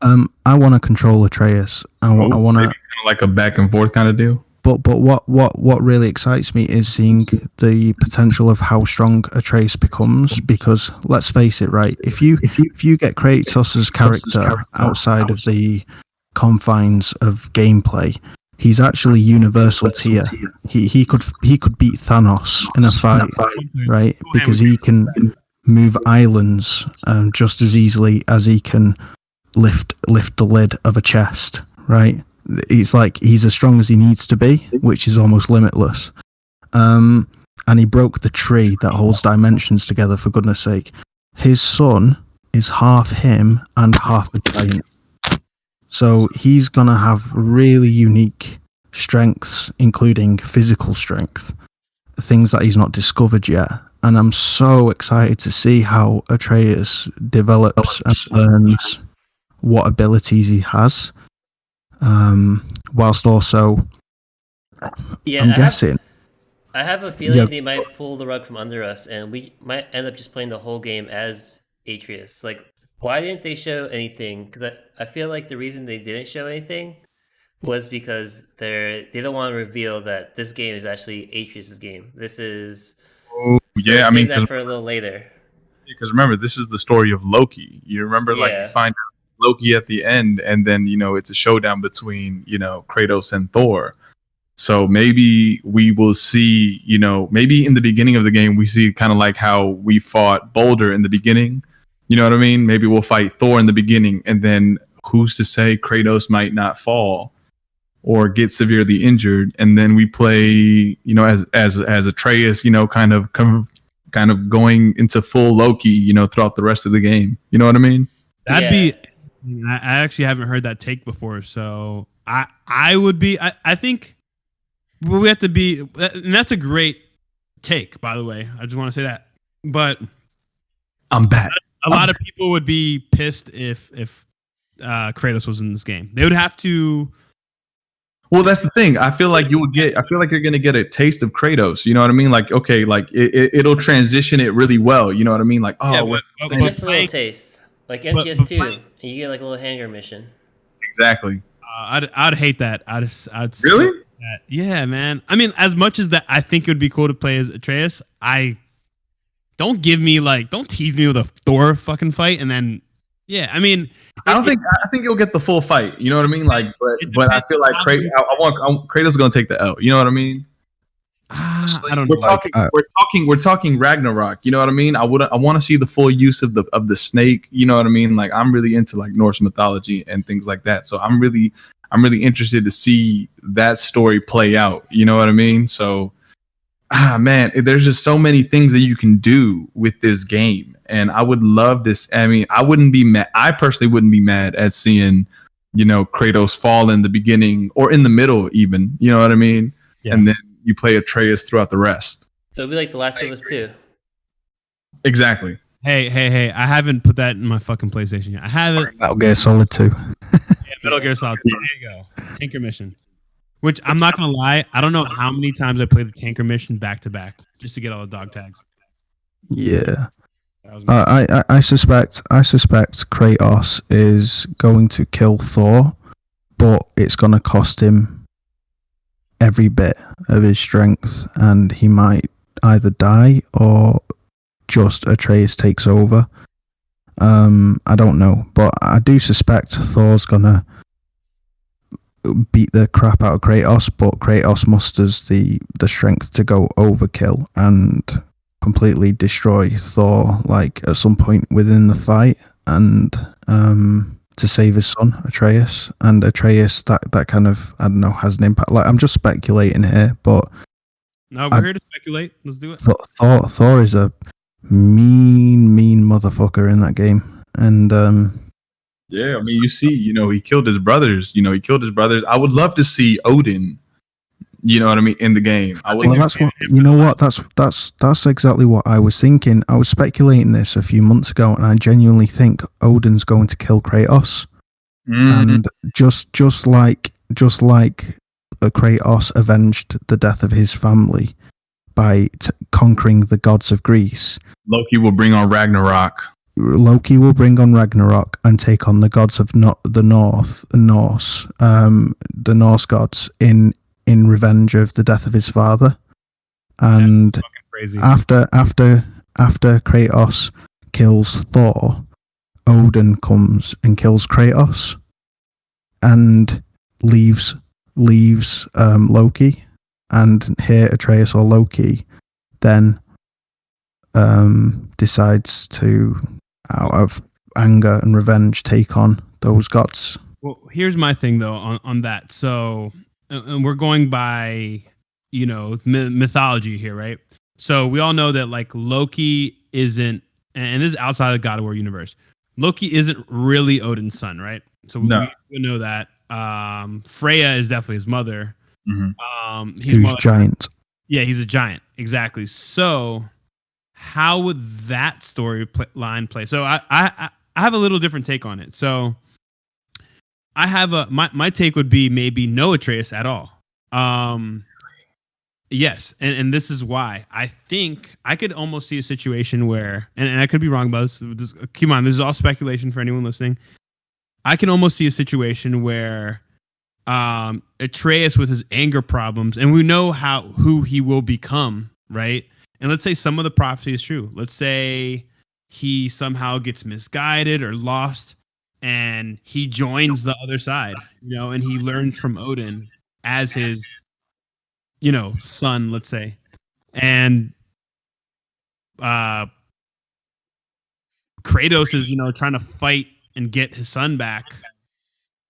I want to control Atreus. I want to. Kind of like a back and forth kind of deal. But what really excites me is seeing the potential of how strong Atreus becomes. Because let's face it, right? If you get Kratos' character outside of the confines of gameplay, he's actually universal tier. He could beat Thanos in a fight, right? Because he can move islands just as easily as he can lift the lid of a chest, right? He's as strong as he needs to be, which is almost limitless. And he broke the tree that holds dimensions together, for goodness sake. His son is half him and half a giant. So he's going to have really unique strengths, including physical strength, things that he's not discovered yet. And I'm so excited to see how Atreus develops and learns what abilities he has. Whilst also, Yeah, I'm guessing. I have a feeling they might pull the rug from under us, and we might end up just playing the whole game as Atreus. Like, why didn't they show anything? Because I feel like the reason they didn't show anything was because they don't want to reveal that this game is actually Atreus' game. This is save that for a little later. Because remember, this is the story of Loki. You remember, like you find out Loki at the end, and then it's a showdown between Kratos and Thor. So maybe we will see, maybe in the beginning of the game we see kind of like how we fought Boulder in the beginning. You know what I mean? Maybe we'll fight Thor in the beginning, and then who's to say Kratos might not fall or get severely injured, and then we play, as Atreus, kind of going into full Loki, throughout the rest of the game. You know what I mean? That'd be. I actually haven't heard that take before, so I would be. I think we have to be, and that's a great take, by the way. I just want to say that. But I'm back. A lot of people would be pissed if Kratos was in this game. They would have to. Well, that's the thing. I feel like you're going to get a taste of Kratos. You know what I mean? Like, okay, like it'll transition it really well. You know what I mean? Like, but just a little taste. Like MGS2, and you get like a little hangar mission. Exactly. I'd hate that. I'd really? That. Yeah, man. I mean, as much as that, I think it would be cool to play as Atreus. Don't tease me with a Thor fucking fight, and then I mean, I think you'll get the full fight. You know what I mean? Like, but I feel like Kratos is gonna take the L. You know what I mean? I don't know. We're talking Ragnarok. You know what I mean? I want to see the full use of the snake. You know what I mean? Like, I'm really into like Norse mythology and things like that. So I'm really interested to see that story play out. You know what I mean? So, man, there's just so many things that you can do with this game, and I would love this. I mean, I wouldn't be mad. I personally wouldn't be mad at seeing, Kratos fall in the beginning or in the middle, even. You know what I mean? Yeah. And then you play Atreus throughout the rest. So it'll be like The Last of Us 2. Exactly. Hey! I haven't put that in my fucking PlayStation yet. I haven't. Metal Gear Solid 2. Metal Gear Solid 2. There you go. Tanker Mission. Which, I'm not gonna lie, I don't know how many times I played the Tanker Mission back to back just to get all the dog tags. Yeah. I suspect Kratos is going to kill Thor, but it's gonna cost him every bit of his strength, and he might either die or just Atreus takes over. I don't know, but I do suspect Thor's gonna beat the crap out of Kratos, but Kratos musters the strength to go overkill and completely destroy Thor, like at some point within the fight, and to save his son Atreus. And Atreus, that kind of, I don't know, has an impact. Like, I'm just speculating here, but no, we're here to speculate. Let's do it. Thor is a mean motherfucker in that game, and yeah, I mean, you see, he killed his brothers. I would love to see Odin. You know what I mean, in the game. That's exactly what I was thinking. I was speculating this a few months ago, and I genuinely think Odin's going to kill Kratos. Mm-hmm. And just like Kratos avenged the death of his family by conquering the gods of Greece. Loki will bring on Ragnarok. Loki will bring on Ragnarok and take on the gods of the Norse gods in revenge of the death of his father. And Crazy. after Kratos kills Thor, Odin comes and kills Kratos and leaves Loki. And here Atreus or Loki then decides to, out of anger and revenge, take on those gods. Well, here's my thing though on that. So, and we're going by, mythology here, right? So we all know that like Loki isn't, and this is outside of the God of War universe. Loki isn't really Odin's son, right? So we know that. Freya is definitely his mother. Mm-hmm. Who's giant? Yeah, he's a giant. Exactly. So, how would that line play? So, I have a little different take on it. So, I have my take would be maybe no Atreus at all. Yes, and this is why I think I could almost see a situation where, and I could be wrong about this. Keep in mind, this is all speculation for anyone listening. I can almost see a situation where Atreus with his anger problems, and we know who he will become, right? And let's say some of the prophecy is true. Let's say he somehow gets misguided or lost, and he joins the other side, and he learns from Odin as his, son, let's say, and Kratos is, trying to fight and get his son back.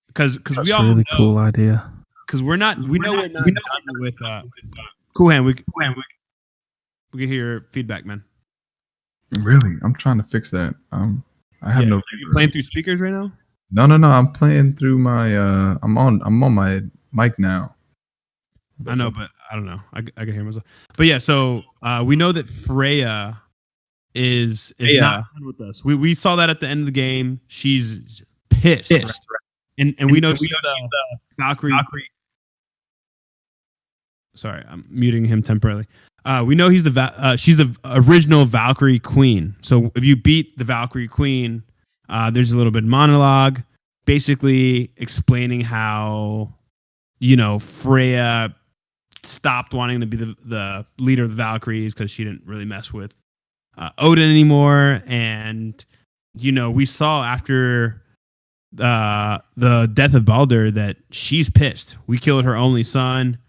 Because we all really know, cool idea. Because we're not done with Cool Hand. We can hear your feedback, man. Really? I'm trying to fix that. I have no. Are you playing through speakers right now? No. I'm playing through my. I'm on my mic now. I know, but I don't know. I can hear myself. But yeah, so we know that Freya is not done with us. We saw that at the end of the game. She's pissed. Right? And we know she's the Valkyrie. Sorry, I'm muting him temporarily. We know she's the original Valkyrie Queen. So if you beat the Valkyrie Queen, there's a little bit of monologue, basically explaining how, Freya stopped wanting to be the leader of the Valkyries because she didn't really mess with Odin anymore. And, we saw after the death of Baldur that she's pissed. We killed her only son.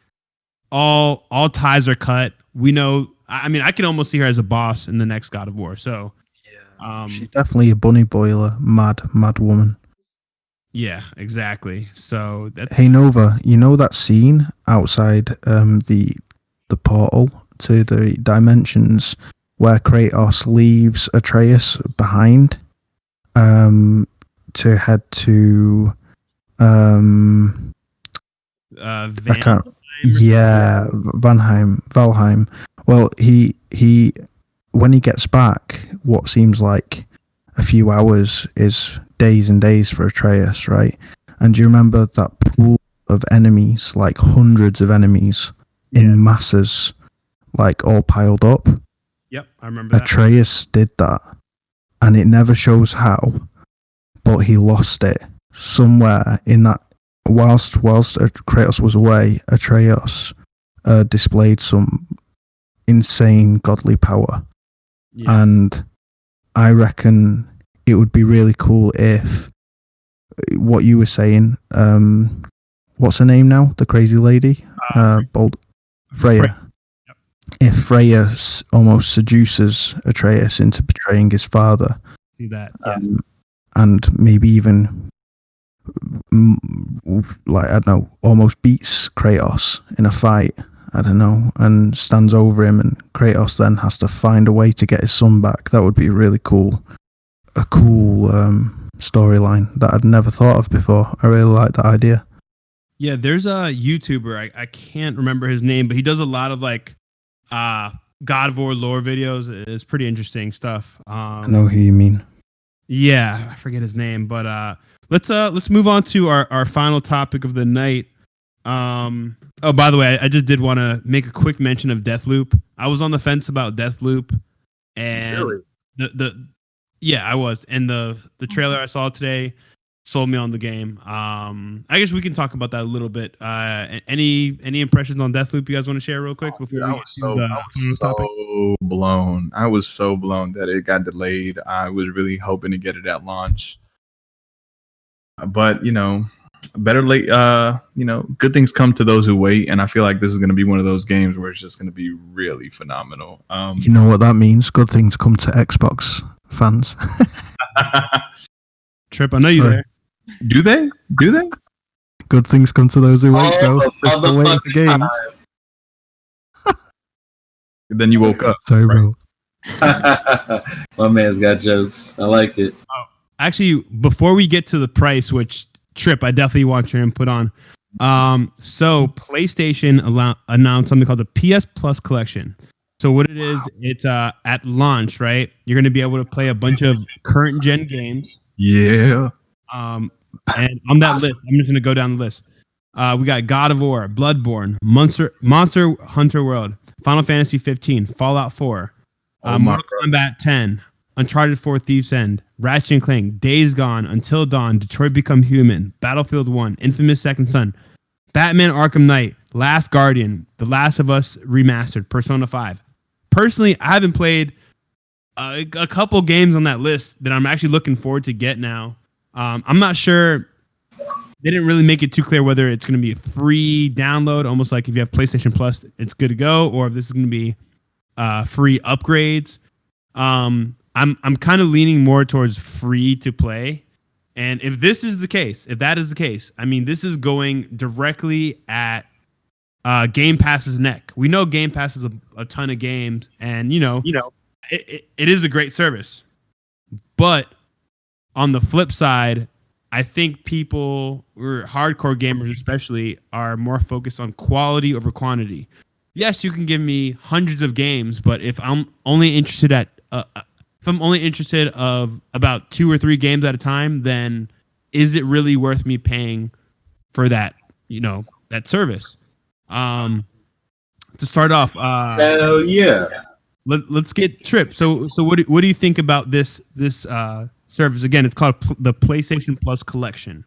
All ties are cut. We know. I mean, I can almost see her as a boss in the next God of War. So, she's definitely a bunny boiler, mad woman. Yeah, exactly. So that's. Hey Nova, you know that scene outside the portal to the dimensions where Kratos leaves Atreus behind, to head to Valheim. Well, he when he gets back, what seems like a few hours is days and days for Atreus, right? And do you remember that pool of enemies, like hundreds of enemies in masses, like all piled up? Yep, I remember that. Atreus did that, and it never shows how, but he lost it somewhere in that. Whilst Kratos was away, Atreus displayed some insane godly power, and I reckon it would be really cool if what you were saying. What's her name now? The crazy lady, Freya. Yep. If Freya almost seduces Atreus into betraying his father, See that? and maybe even I don't know, almost beats Kratos in a fight, I don't know, and stands over him, and Kratos then has to find a way to get his son back. That would be a cool storyline that I'd never thought of before. I really like that idea. Yeah, there's a YouTuber, I can't remember his name, but he does a lot of like God of War lore videos. It's pretty interesting stuff. I know who you mean. Yeah, I forget his name, but let's move on to our final topic of the night. Oh, by the way, I just did want to make a quick mention of Deathloop. I was on the fence about Deathloop, and Really? yeah, I was. And the trailer I saw today sold me on the game. I guess we can talk about that a little bit. Any impressions on Deathloop you guys want to share real quick before we get to the final topic? so blown. I was so blown that it got delayed. I was really hoping to get it at launch. But, better late, good things come to those who wait. And I feel like this is going to be one of those games where it's just going to be really phenomenal. You know what that means? Good things come to Xbox fans. Trip, I know you're there. Do they? Good things come to those who wait, bro. Just the wait for game. Then you woke up. Sorry, bro. My man's got jokes. I like it. Actually, before we get to the price, which Trip, I definitely want your input on. So PlayStation announced something called the PS Plus Collection. So what it is, it's at launch, right? You're going to be able to play a bunch of current gen games. Yeah. And on that list, I'm just going to go down the list. We got God of War, Bloodborne, Monster Hunter World, Final Fantasy 15, Fallout 4, Mortal Kombat 10, Uncharted 4 Thief's End, Ratchet & Clank, Days Gone, Until Dawn, Detroit Become Human, Battlefield 1, Infamous Second Son, Batman Arkham Knight, Last Guardian, The Last of Us Remastered, Persona 5. Personally, I haven't played a couple games on that list that I'm actually looking forward to get now. I'm not sure. They didn't really make it too clear whether it's going to be a free download, almost like if you have PlayStation Plus, it's good to go, or if this is going to be free upgrades. I'm kind of leaning more towards free to play. And if that is the case, I mean, this is going directly at Game Pass's neck. We know Game Pass is a ton of games, and it is a great service. But on the flip side, I think people, or hardcore gamers especially, are more focused on quality over quantity. Yes, you can give me hundreds of games, but if I'm only interested of about 2 or 3 games at a time, then is it really worth me paying for that, that service? To start off, hell yeah. Let's get Trip. So what do you think about this service? Again, it's called the PlayStation Plus Collection.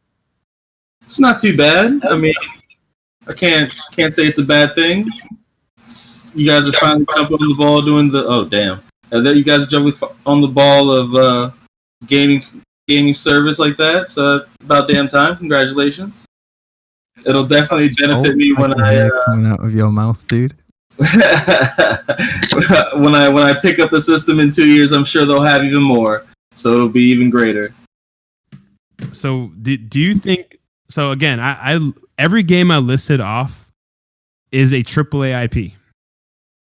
It's not too bad. I mean, I can't say it's a bad thing. You guys are finally jumping on the ball doing the then you guys are jumping on the ball of gaming service like that. So about damn time. Congratulations. It'll definitely benefit me when coming out of your mouth, dude. when I pick up the system in 2 years, I'm sure they'll have even more. So it'll be even greater. So do you think? So again, I every game I listed off is a AAA IP.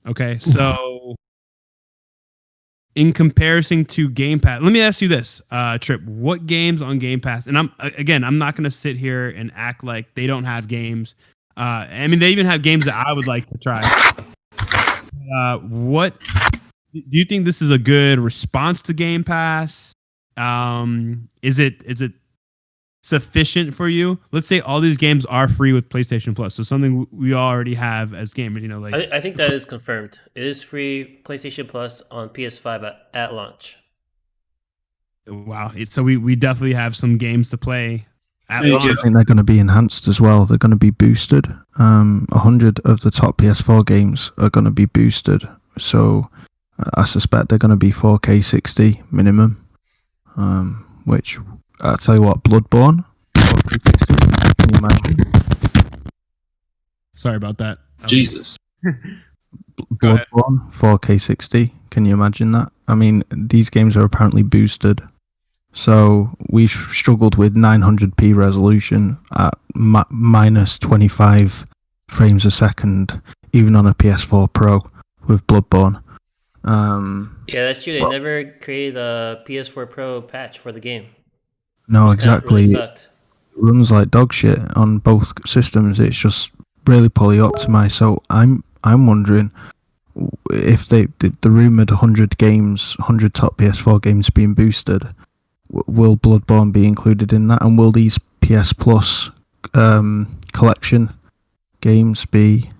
Okay, so in comparison to Game Pass, let me ask you this, Trip: what games on Game Pass? And I'm not going to sit here and act like they don't have games. I mean, they even have games that I would like to try. What do you think this is a good response to Game Pass? Is it sufficient for you? Let's say all these games are free with PlayStation Plus, so something we already have as gamers. I think that is confirmed. It is free PlayStation Plus on PS5 at launch. Wow! So we definitely have some games to play. I think they're going to be enhanced as well. They're going to be boosted. 100 of the top PS4 games are going to be boosted. So I suspect they're going to be 4K 60 minimum. Which, I'll tell you what, Bloodborne, 4K 60. Can you imagine? Sorry about that. Jesus. Bloodborne, 4K 60. Can you imagine that? I mean, these games are apparently boosted. So we've struggled with 900p resolution at minus 25 frames a second, even on a PS4 Pro with Bloodborne. Yeah, that's true. They never created a PS4 Pro patch for the game. No, exactly. Really sucked. It runs like dog shit on both systems. It's just really poorly optimized. So I'm wondering if the rumored 100 top PS4 games being boosted. Will Bloodborne be included in that, and will these PS Plus collection games be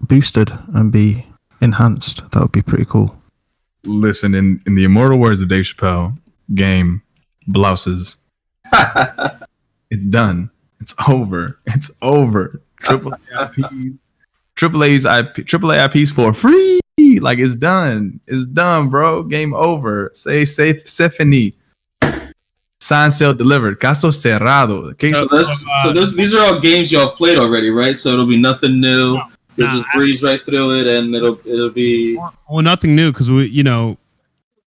boosted and be enhanced. That would be pretty cool. Listen, in the immortal words of Dave Chappelle, game blouses. It's done. It's over. It's over. AAA IPs for free. Like, it's done. It's done, bro. Game over. Say fini. Sign, sale, delivered. Caso cerrado. These are all games y'all have played already, right? So it'll be nothing new. You'll just breeze right through it, and it'll be nothing new because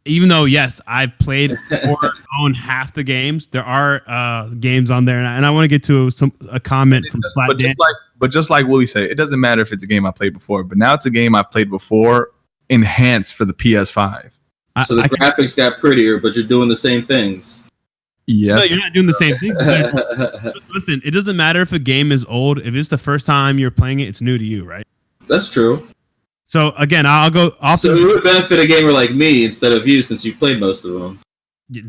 even though yes, I've played or own half the games, there are games on there, and I want to get to a comment from Slat Dan. But just like Willie said, it doesn't matter if it's a game I played before, but now it's a game I've played before, enhanced for the PS5. So the graphics got prettier, but you're doing the same things. Yes. No, you're not doing the same thing. Listen, it doesn't matter if a game is old. If it's the first time you're playing it, it's new to you, right? That's true. So again, So it would benefit a gamer like me instead of you, since you played most of them.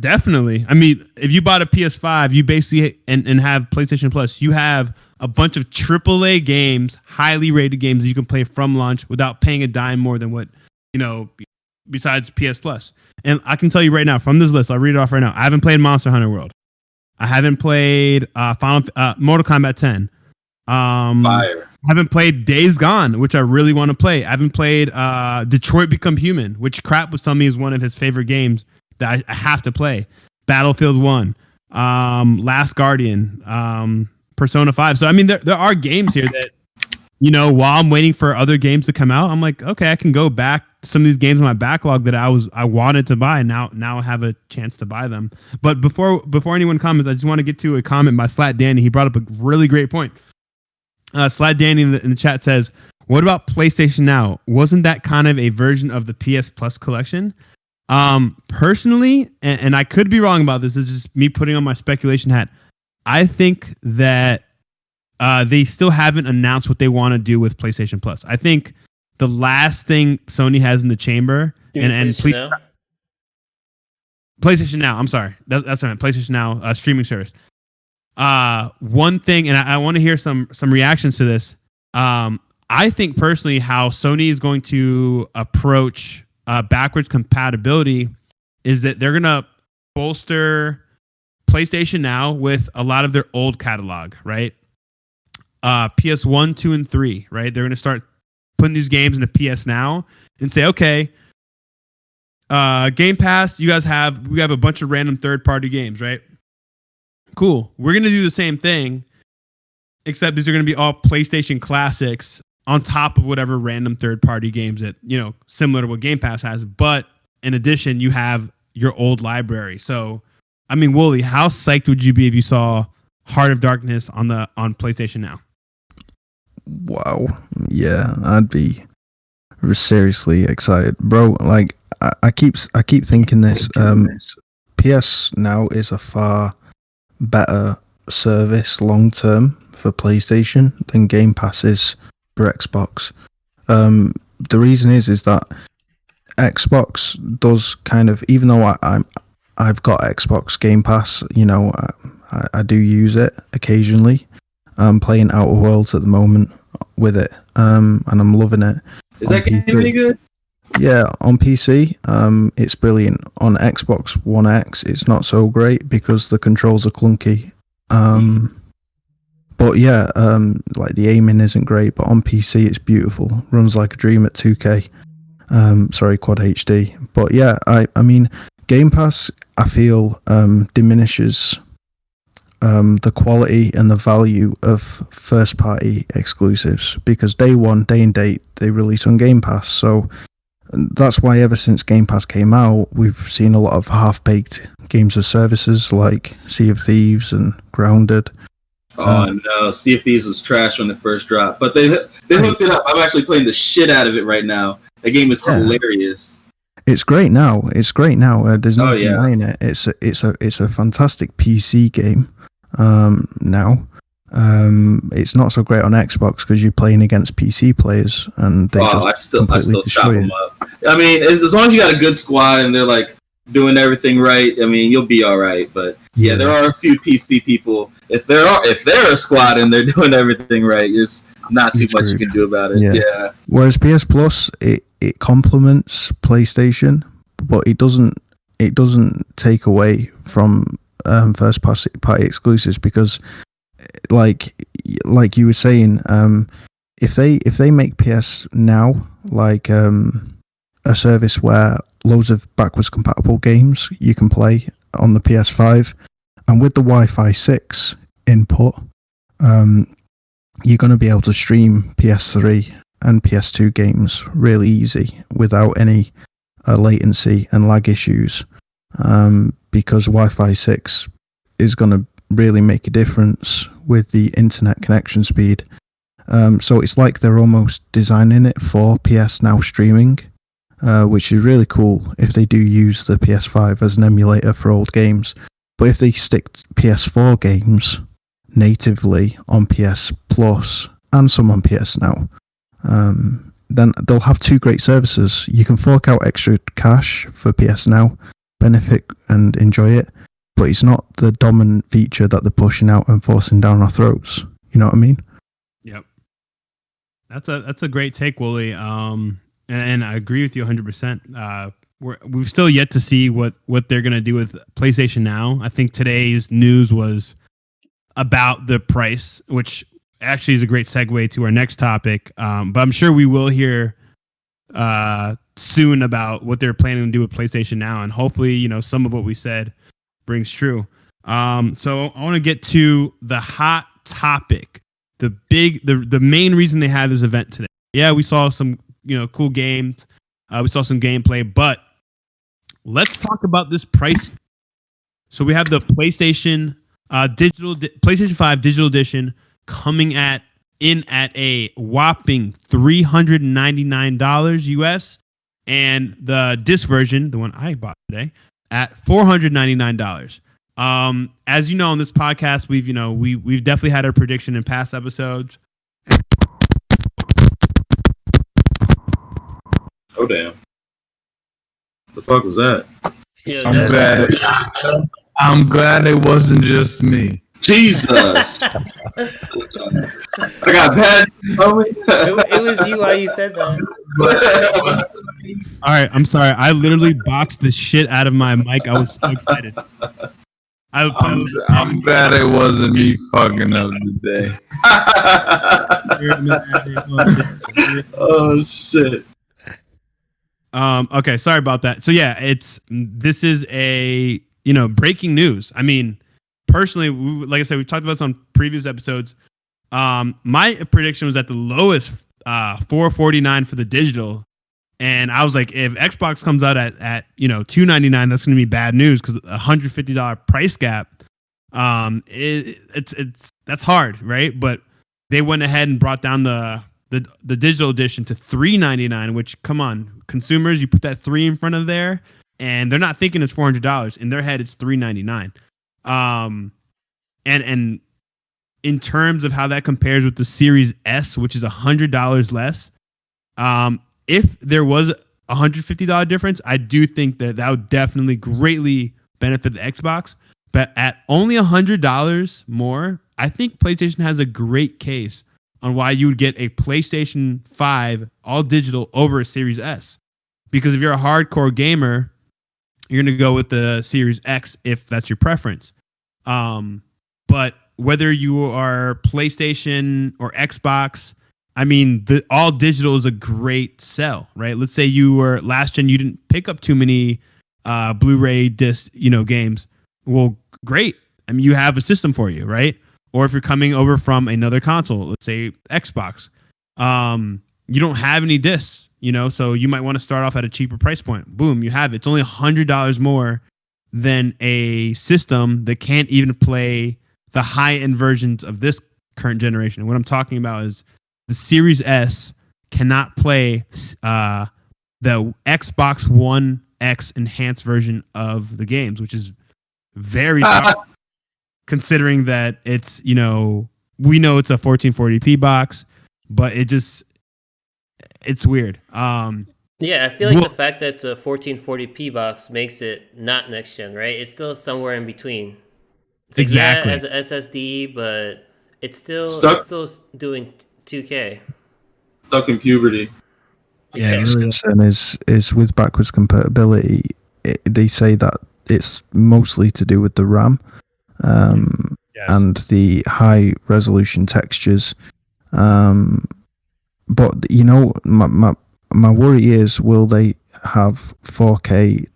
Definitely. I mean, if you bought a PS5, you basically and have PlayStation Plus, you have a bunch of AAA games, highly rated games that you can play from launch without paying a dime more than what, besides PS Plus. And I can tell you right now from this list, I'll read it off right now. I haven't played Monster Hunter World. I haven't played Mortal Kombat 10. Fire. I haven't played Days Gone, which I really want to play. I haven't played Detroit Become Human, which Crap was telling me is one of his favorite games that I have to play. Battlefield 1, Last Guardian, Persona 5. So, I mean, there are games here that, while I'm waiting for other games to come out, I'm like, okay, I can go back to some of these games in my backlog that I wanted to buy. Now I have a chance to buy them. But before anyone comments, I just want to get to a comment by Slat Danny. He brought up a really great point. Slat Danny in the chat says, what about PlayStation Now? Wasn't that kind of a version of the PS Plus collection? Personally, and I could be wrong about this, is just me putting on my speculation hat. I think that they still haven't announced what they want to do with PlayStation Plus. I think the last thing Sony has in the chamber PlayStation Now. I'm sorry, that's right. PlayStation Now streaming service. One thing, and I want to hear some reactions to this. I think personally how Sony is going to approach backwards compatibility is that they're going to bolster PlayStation Now with a lot of their old catalog, right? PS1, 2, and 3, right? They're going to start putting these games into PS Now and say, okay, Game Pass, we have a bunch of random third-party games, right? Cool. We're going to do the same thing, except these are going to be all PlayStation classics on top of whatever random third-party games that, similar to what Game Pass has. But in addition, you have your old library. So, I mean, Wooly, how psyched would you be if you saw Heart of Darkness on PlayStation Now? Wow. Yeah, I'd be seriously excited, bro. Like, I keep thinking this. PS Now is a far better service long term for PlayStation than Game Pass is for Xbox. The reason is that Xbox does kind of, even though I've got Xbox Game Pass, I do use it occasionally. I'm playing Outer Worlds at the moment with it, and I'm loving it. Is that game any good? Yeah, on PC, it's brilliant. On Xbox One X, it's not so great because the controls are clunky. But yeah, like the aiming isn't great, but on PC it's beautiful. Runs like a dream at 2K. Quad HD. But yeah, I mean, Game Pass, I feel, diminishes the quality and the value of first-party exclusives because day one, day and date, they release on Game Pass. So that's why ever since Game Pass came out, we've seen a lot of half-baked games of services like Sea of Thieves and Grounded. Oh no, Sea of Thieves was trash when it first dropped, but they hooked it up. I'm actually playing the shit out of it right now. That game is hilarious. It's great now. There's no denying it. It's a fantastic PC game. Now, it's not so great on Xbox because you're playing against PC players, and they I still chop them up. I mean, as long as you got a good squad and they're like doing everything right, I mean, you'll be all right. But yeah, there are a few PC people. If they're a squad and they're doing everything right, it's not too much you can do about it. Yeah. Whereas PS Plus, it complements PlayStation, but it doesn't take away from first party exclusives, because like you were saying, if they make PS Now like a service where loads of backwards compatible games you can play on the PS5, and with the Wi-Fi 6 input, you're going to be able to stream PS3 and PS2 games really easy without any latency and lag issues, because Wi-Fi 6 is going to really make a difference with the internet connection speed. So it's like they're almost designing it for PS Now streaming, which is really cool if they do use the PS5 as an emulator for old games. But if they stick PS4 games natively on PS Plus and some on PS Now, then they'll have two great services. You can fork out extra cash for PS Now, benefit and enjoy it, but it's not the dominant feature that they're pushing out and forcing down our throats. You know what I mean? Yep. That's a great take, Wooly. And I agree with you 100%. We've still yet to see what they're going to do with PlayStation Now. I think today's news was about the price, which actually is a great segue to our next topic. But I'm sure we will hear soon about what they're planning to do with PlayStation Now, and hopefully, some of what we said rings true. So I want to get to the hot topic, the main reason they had this event today. Yeah, we saw some cool games. We saw some gameplay, but let's talk about this price. So we have the PlayStation PlayStation 5 Digital Edition coming in at a whopping $399 US, and the disc version, the one I bought today, at $499. As you know, on this podcast, we've definitely had our prediction in past episodes. Oh damn! The fuck was that? Yeah, I'm glad it wasn't just me. Jesus! I got bad. it was you. Why you said that? All right, I'm sorry. I literally boxed the shit out of my mic. I was so excited. I'm glad it wasn't me fucking up today. Oh shit. Okay, sorry about that. So yeah, this is a breaking news. I mean, personally, like I said, we've talked about this on previous episodes. My prediction was at the lowest $449 for the digital, and I was like, if Xbox comes out at $299, that's going to be bad news, because $150 price gap. That's hard, right? But they went ahead and brought down the digital edition to $399, which, come on, consumers, you put that 3 in front of there, and they're not thinking it's $400. In their head, it's $399. And in terms of how that compares with the Series S, which is $100 less, if there was a $150 difference, I do think that would definitely greatly benefit the Xbox. But at only $100 more, I think PlayStation has a great case on why you would get a PlayStation 5 all digital over a Series S. Because if you're a hardcore gamer, you're going to go with the Series X if that's your preference. But whether you are PlayStation or Xbox, I mean, the all digital is a great sell, right? Let's say you were last gen, you didn't pick up too many Blu-ray disc, games. Well, great. I mean, you have a system for you, right? Or if you're coming over from another console, let's say Xbox, you don't have any discs, so you might want to start off at a cheaper price point. Boom, you have it. It's only $100 more than a system that can't even play the high-end versions of this current generation. And what I'm talking about is the Series S cannot play the Xbox One X enhanced version of the games, which is very tough, considering that it's, we know it's a 1440p box, but it's weird. Yeah, I feel like Well- the fact that it's a 1440p box makes it not next gen, right? It's still somewhere in between. It's like Exactly. yeah, as an SSD, but it's Stuck. still doing 2K. Stuck in puberty. Yeah, Yeah. really. The concern is with backwards compatibility. They say that it's mostly to do with the RAM Yes. and the high resolution textures. But you know, my worry is, will they have 4K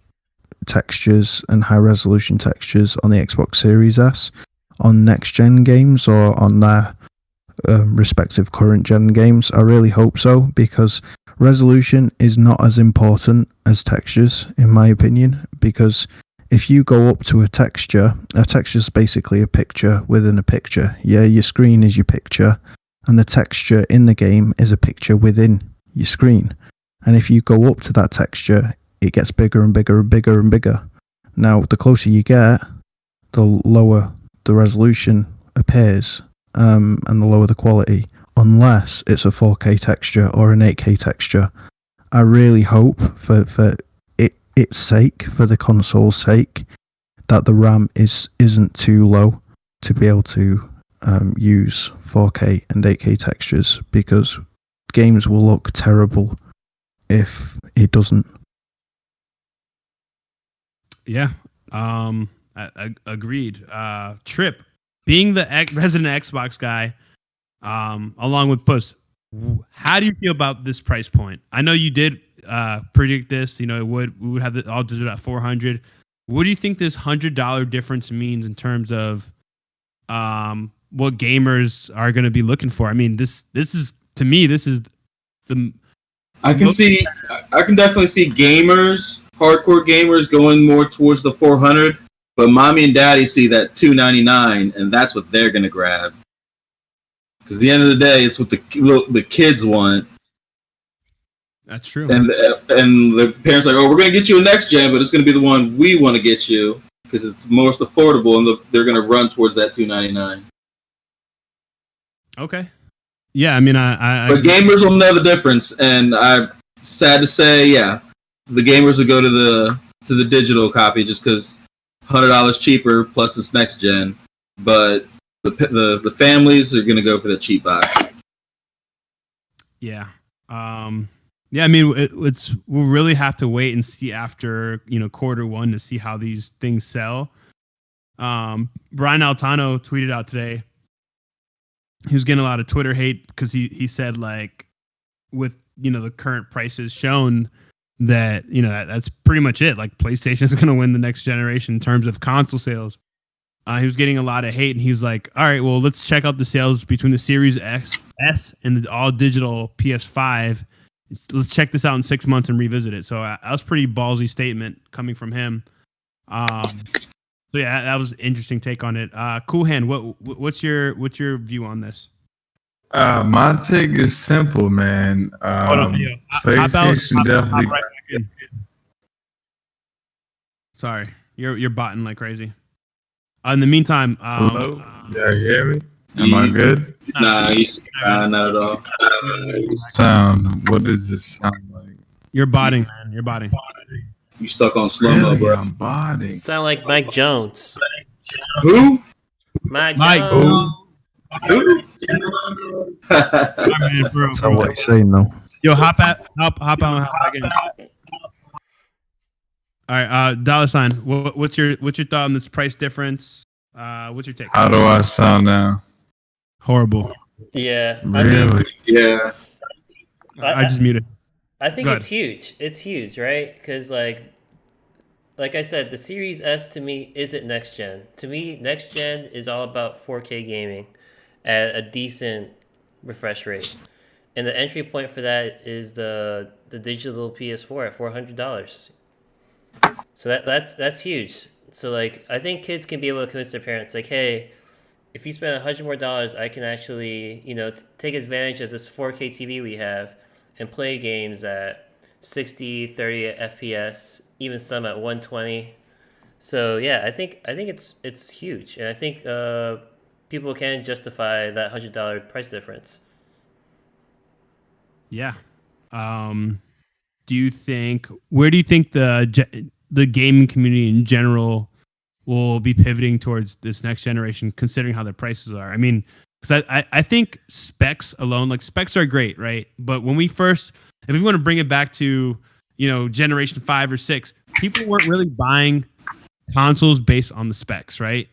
textures and high resolution textures on the Xbox Series S on next gen games or on their respective current gen games? I really hope so, because resolution is not as important as textures, in my opinion. Because if you go up to a texture is basically a picture within a picture. Yeah, your screen is your picture, and the texture in the game is a picture within your screen. And if you go up to that texture, it gets bigger and bigger and bigger and bigger. Now, the closer you get, the lower the resolution appears, and the lower the quality, unless it's a 4K texture or an 8K texture. I really hope for its sake, for the console's sake, that the RAM isn't too low to be able to use 4K and 8K textures, because games will look terrible if it doesn't. Yeah. Agreed. Trip, being the resident Xbox guy, along with Puss, how do you feel about this price point? I know you did predict this. You know, we would have the all digital at 400. What do you think this $100 difference means in terms of what gamers are going to be looking for? I mean, this is, to me, this is the I can definitely see gamers, hardcore gamers, going more towards the 400. But mommy and daddy see that 299, and that's what they're gonna grab. Because at the end of the day, it's what the kids want, That's true. and the parents are like, oh, we're gonna get you a next gen, but it's gonna be the one we want to get you because it's most affordable, and they're gonna run towards that 299. Okay. Yeah, I mean, I But gamers will know the difference, and I'm sad to say, yeah, the gamers will go to the digital copy just because $100 cheaper plus it's next gen. But the families are gonna go for the cheap box. Yeah. Yeah, I mean, we'll really have to wait and see after, Q1 to see how these things sell. Brian Altano tweeted out today. He was getting a lot of Twitter hate because he said, like, with, the current prices shown, that, that's pretty much it. Like, PlayStation's going to win the next generation in terms of console sales. He was getting a lot of hate, and he's like, all right, well, let's check out the sales between the Series S and the all-digital PS5. Let's check this out in 6 months and revisit it. So that was a pretty ballsy statement coming from him. So yeah, that was an interesting take on it. Cool Hand, what's your view on this? My take is simple, man. Hold on, yo. PlayStation Hop definitely. right back in. Sorry, you're botting like crazy. In the meantime, Hello, yeah, you hear me? Am I good? Nah, not at all. Sound. What does this sound like? you're botting, man. You're botting. You stuck on slow mo, Really, bro. I'm botting. Sound like Mike Jones. Who? Mike Mike, Jones. Who? Man, bro, That's not what he's saying, though. Yo, hop out and hop back in. All right, dollar sign. What's your thought on this price difference? What's your take? How do I sound now? Horrible. Yeah. Really? Yeah. I just muted. I think Go it's huge. It's huge, right? Because like I said, the Series S to me isn't next gen. To me, next gen is all about 4K gaming at a decent refresh rate, and the entry point for that is the digital PS4 at $400. So that's huge. So like, I think kids can be able to convince their parents, like, hey, if you spend $100 more, I can actually take advantage of this 4K TV we have and play games at 60, 30 FPS, even some at 120. So yeah, I think it's huge, and I think people can justify that $100 price difference. Yeah. do you think? Where do you think the gaming community in general will be pivoting towards this next generation, considering how their prices are? I mean, because I think specs alone, like specs are great, right? But when we first, if we want to bring it back to, generation 5 or 6, people weren't really buying consoles based on the specs, right?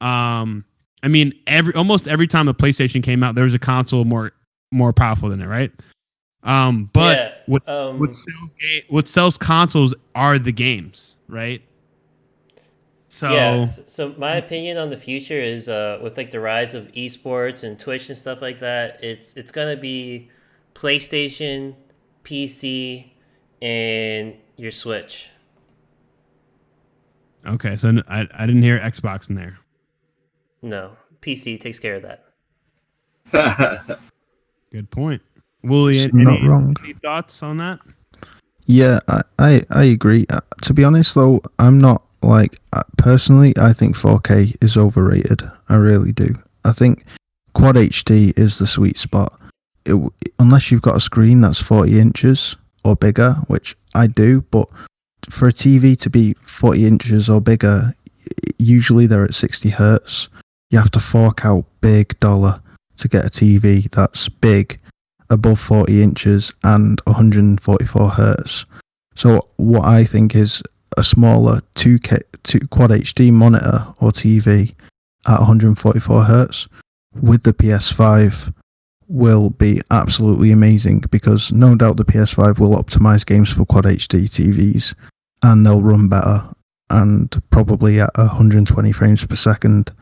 I mean, almost every time the PlayStation came out, there was a console more powerful than it, right? But Yeah, what sells consoles are the games, right? So yeah. So my opinion on the future is with like the rise of esports and Twitch and stuff like that, it's gonna be PlayStation, PC, and your Switch. okay, so I didn't hear Xbox in there. No, PC takes care of that. Good point. Wooly, It's not wrong. any thoughts on that? Yeah, I agree. To be honest, though, I'm not like personally. I think 4K is overrated. I really do. I think Quad HD is the sweet spot. Unless you've got a screen that's 40 inches or bigger, which I do, but for a TV to be 40 inches or bigger, usually they're at 60 hertz. You have to fork out big dollar to get a TV that's big, above 40 inches and 144 hertz. So what I think is a smaller 2K Quad HD monitor or TV at 144 hertz with the PS5 will be absolutely amazing, because no doubt the PS5 will optimize games for Quad HD TVs and they'll run better, and probably at 120 frames per second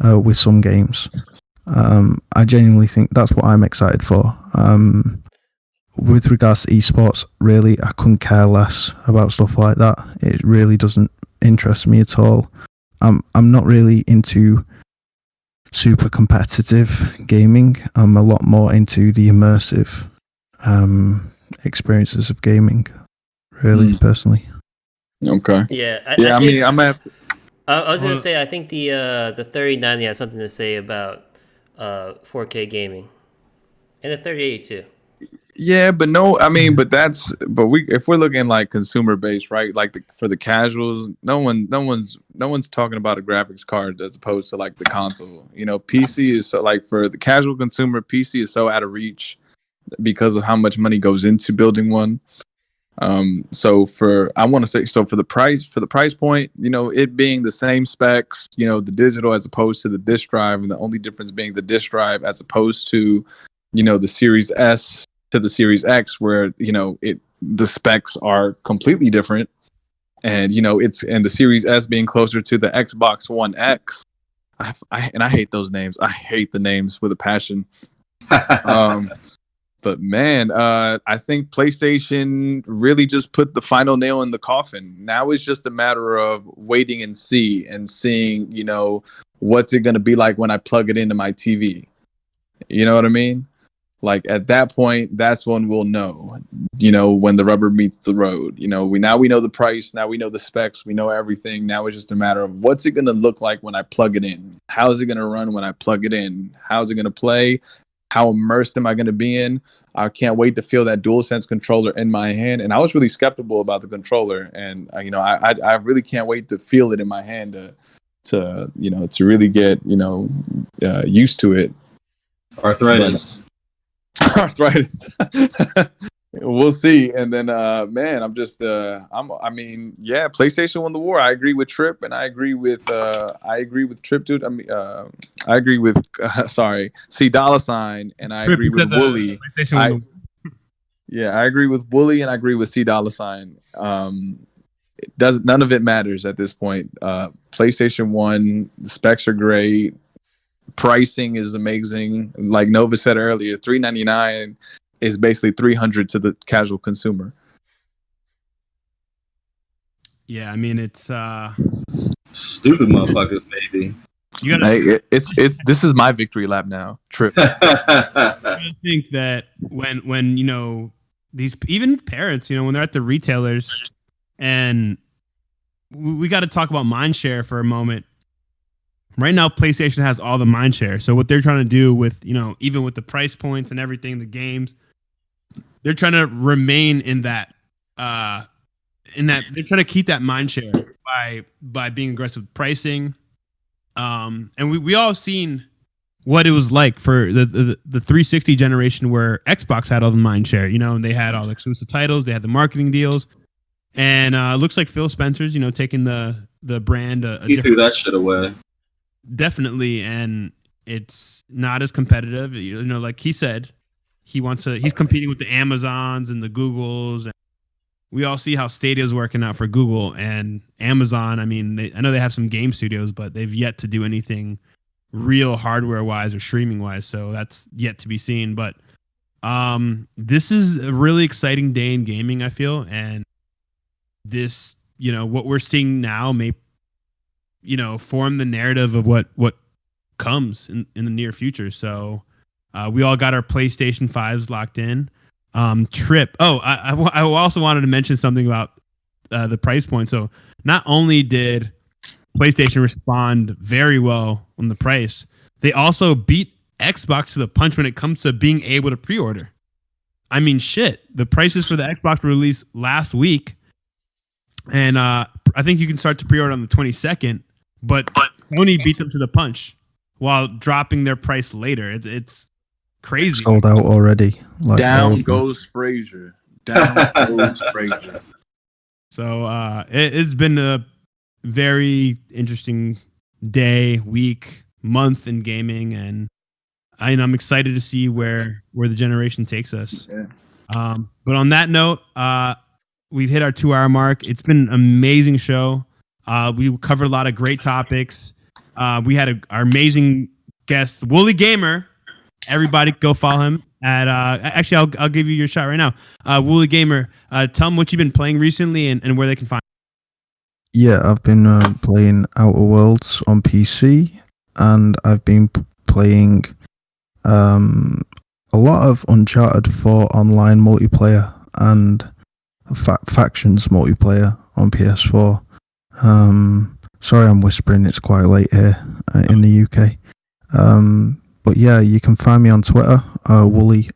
with some games. I genuinely think that's what I'm excited for. With regards to esports, really, I couldn't care less about stuff like that. It really doesn't interest me at all. I'm not really into super competitive gaming. I'm a lot more into the immersive experiences of gaming, really, personally. Okay. Yeah, Yeah, I think, mean, I'm at. I was gonna say I think the 3090 has something to say about 4K gaming, and the 3080 too. Yeah, but no, I mean, but if we're looking like consumer based, right? Like for the casuals, no one's talking about a graphics card as opposed to like the console. PC is so, like, for the casual consumer, PC is so out of reach because of how much money goes into building one. So for the price point, it being the same specs, the digital as opposed to the disk drive, and the only difference being the disk drive as opposed to, the Series S to the Series X, where the specs are completely different, and and the Series S being closer to the Xbox One X. I hate those names. I hate the names with a passion. But man, I think PlayStation really just put the final nail in the coffin. Now it's just a matter of waiting and seeing, what's it going to be like when I plug it into my TV. You know what I mean? Like at that point, that's when we'll know, when the rubber meets the road. We know the price. Now we know the specs. We know everything. Now it's just a matter of what's it going to look like when I plug it in? How's it going to run when I plug it in? How's it going to play? How immersed am I going to be in? I can't wait to feel that DualSense controller in my hand. And I was really skeptical about the controller. And, I really can't wait to feel it in my hand to really get, used to it. Arthritis. Arthritis. We'll see. And then, man, I'm just, PlayStation won the war. I agree with Trip, and I agree with Trip, dude. I agree with, C Dollar Sign, and I agree with Wooly. I agree with Wooly, and I agree with C Dollar Sign. None of it matters at this point. PlayStation 1, the specs are great. Pricing is amazing. Like Nova said earlier, $399 is basically $300 to the casual consumer. Yeah, I mean it's stupid motherfuckers, maybe. You gotta. It's this is my victory lap now. Trip. I think that when these even parents, when they're at the retailers, and we got to talk about mindshare for a moment. Right now, PlayStation has all the mindshare. So what they're trying to do with, even with the price points and everything, the games, they're trying to remain in that in that they're trying to keep that mind share by being aggressive with pricing. And we all seen what it was like for the 360 generation where Xbox had all the mind share, and they had all the exclusive titles, they had the marketing deals, and it looks like Phil Spencer's, taking the brand. He threw that shit away. Definitely, and it's not as competitive. Like he said, he's competing with the Amazons and the Googles. And we all see how Stadia's working out for Google and Amazon. I mean, I know they have some game studios, but they've yet to do anything real hardware wise or streaming wise. So that's yet to be seen. But this is a really exciting day in gaming, I feel. And this, what we're seeing now may, form the narrative of what comes in the near future. So we all got our PlayStation 5s locked in. Trip. Oh, I also wanted to mention something about the price point. So not only did PlayStation respond very well on the price, they also beat Xbox to the punch when it comes to being able to pre-order. I mean, shit. The prices for the Xbox were released last week, and I think you can start to pre-order on the 22nd. But Sony beat them to the punch while dropping their price later. It's crazy. Sold out already. Down goes Frazier. Down goes Frazier. So it's been a very interesting day, week, month in gaming, and I'm excited to see where the generation takes us. Yeah. But on that note, we've hit our 2-hour mark. It's been an amazing show. We covered a lot of great topics. We had our amazing guest, Wooly Gamer. Everybody go follow him at actually I'll give you your shot right now. Wooly Gamer, tell them what you've been playing recently and where they can find. Yeah, I've been playing Outer Worlds on PC, and I've been playing a lot of Uncharted 4 online multiplayer and factions multiplayer on PS4. Sorry I'm whispering, it's quite late here in the UK. But yeah, you can find me on Twitter, Wooly_gaming.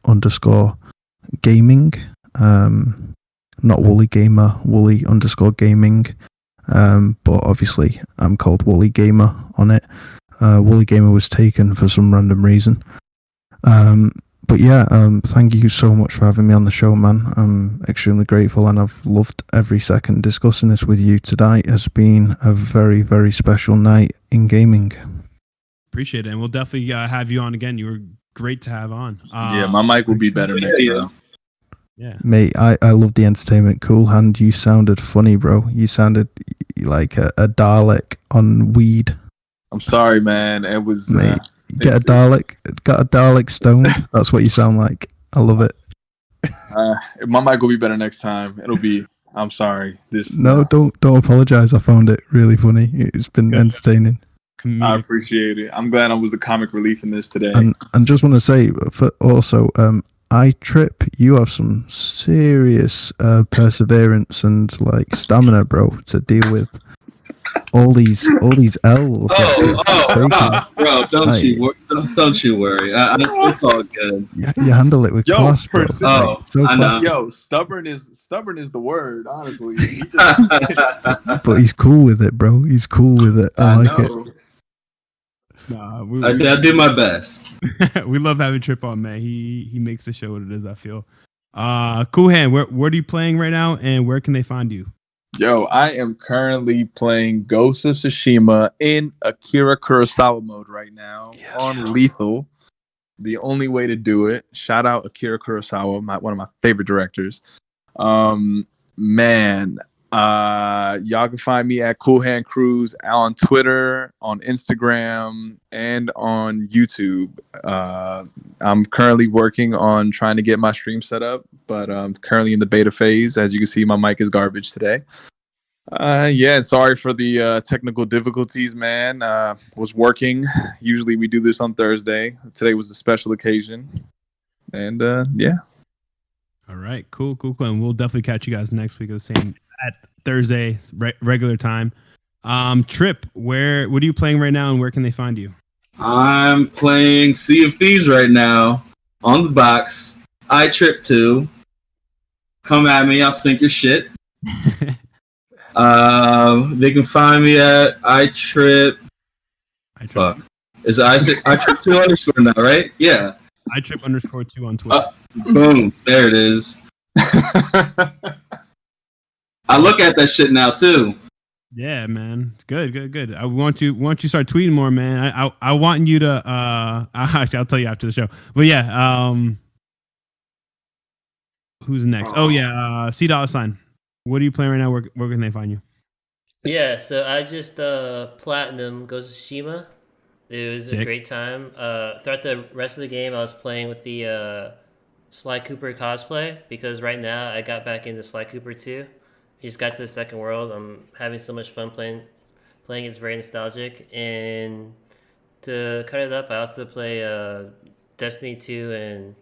Not Wooly Gamer, Wooly_gaming. But obviously I'm called Wooly Gamer on it. Wooly Gamer was taken for some random reason. But yeah, thank you so much for having me on the show, man. I'm extremely grateful, and I've loved every second discussing this with you tonight. It has been a very, very special night in gaming. Appreciate it, and we'll definitely have you on again. You were great to have on. Yeah, my mic will be better next time. Yeah, mate, I love the entertainment. Cool Hand, you sounded funny, bro. You sounded like a Dalek on weed. I'm sorry, man. It was. Mate, got a Dalek stone. That's what you sound like. I love it. My mic will be better next time. It'll be. I'm sorry. Don't apologize. I found it really funny. It's been entertaining. I appreciate it. I'm glad I was the comic relief in this today. And just want to say, Trip, you have some serious perseverance and stamina, bro, to deal with all these L's. Bro, don't you worry. It's all good. You handle it with class, bro. I know. Yo, stubborn is the word, honestly. But he's cool with it, bro. He's cool with it. I like it. Nah, I do my best. We love having Trip on, man. He makes the show what it is, I feel. Cool Hand, what are you playing right now, and where can they find you? Yo, I am currently playing Ghost of Tsushima in Akira Kurosawa mode right now on Lethal. The only way to do it. Shout out Akira Kurosawa, one of my favorite directors. Man, y'all can find me at Cool Hand Cruise on Twitter, on Instagram, and on YouTube. I'm currently working on trying to get my stream set up, but I'm currently in the beta phase. As you can see, my mic is garbage today. Sorry for the technical difficulties, man. Was working. Usually we do this on Thursday. Today was a special occasion. And yeah. All right, cool. And we'll definitely catch you guys next week at the same at Thursday regular time. Trip, what are you playing right now, and where can they find you? I'm playing Sea of Thieves right now on the box. I Trip 2. come at me. I'll sink your shit. They can find me at iTrip. Fuck. Is it iTrip 2 underscore now, right? Yeah. iTrip _2 on Twitter. Boom. There it is. I look at that shit now too. Yeah, man. Good. I want you start tweeting more, man. I want you to actually I'll tell you after the show. But yeah, who's next? Oh yeah, C $. What are you playing right now? Where can they find you? Yeah, so I just platinum Ghost of Tsushima. It was Sick. a great time. Throughout the rest of the game, I was playing with the Sly Cooper cosplay because right now I got back into Sly Cooper 2. He just got to the second world. I'm having so much fun playing. It's very nostalgic. And to cut it up, I also play Destiny 2 and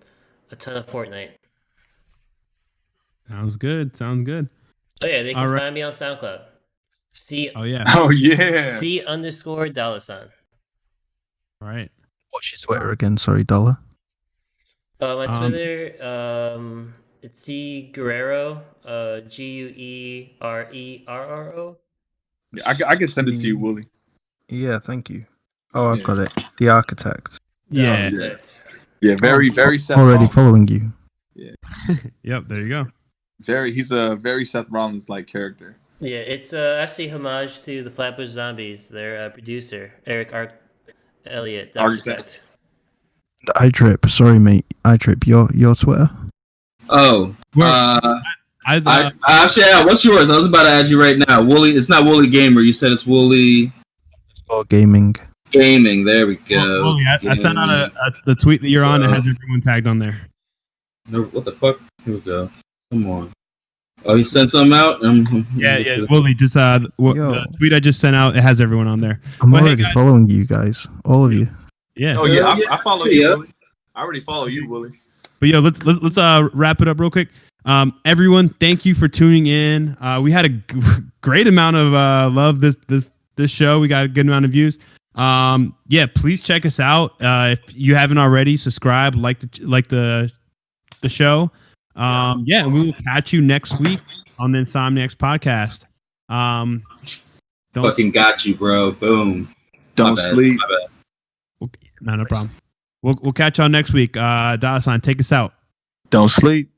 a ton of Fortnite. Sounds good. Oh yeah, they can All right. find me on SoundCloud. Oh yeah. Oh yeah. C_$. All right. What's your Twitter again? Sorry, Dollar. My Twitter, it's C Guerrero, GUERERRO. Yeah, I can send it to you, Wooly. Yeah, thank you. Oh, I've got it. The Architect. Yeah. Yeah, very Seth Already Rollins. following you. Yep. There you go. He's a very Seth Rollins like character. Yeah, it's actually homage to the Flatbush Zombies. Their producer, Eric Elliott, the architect. iTrip, sorry mate. iTrip, your Twitter. Oh. Actually, what's yours? I was about to ask you right now. Wooly. It's not Wooly Gamer. You said it's Wooly. Or gaming. Gaming. There we go. Wooly, I sent out the tweet that you're on. It has everyone tagged on there. No, what the fuck? Here we go. Come on. Oh, he sent something out? Yeah. Wooly, just the tweet I just sent out, it has everyone on there. I'm But hey, already guys- following you guys. All of you. Yeah. Oh yeah, Yeah. I follow you, Wooly. I already follow you, Wooly. But yeah, let's wrap it up real quick. Everyone, thank you for tuning in. We had a great amount of love this show. We got a good amount of views. Yeah, please check us out. If you haven't already, subscribe, like the show. Yeah, we will catch you next week on the Insomniacs podcast. Fucking got you, bro. Boom. Don't My bad. sleep. My bad. No problem. We'll catch y'all next week. $, take us out. Don't sleep.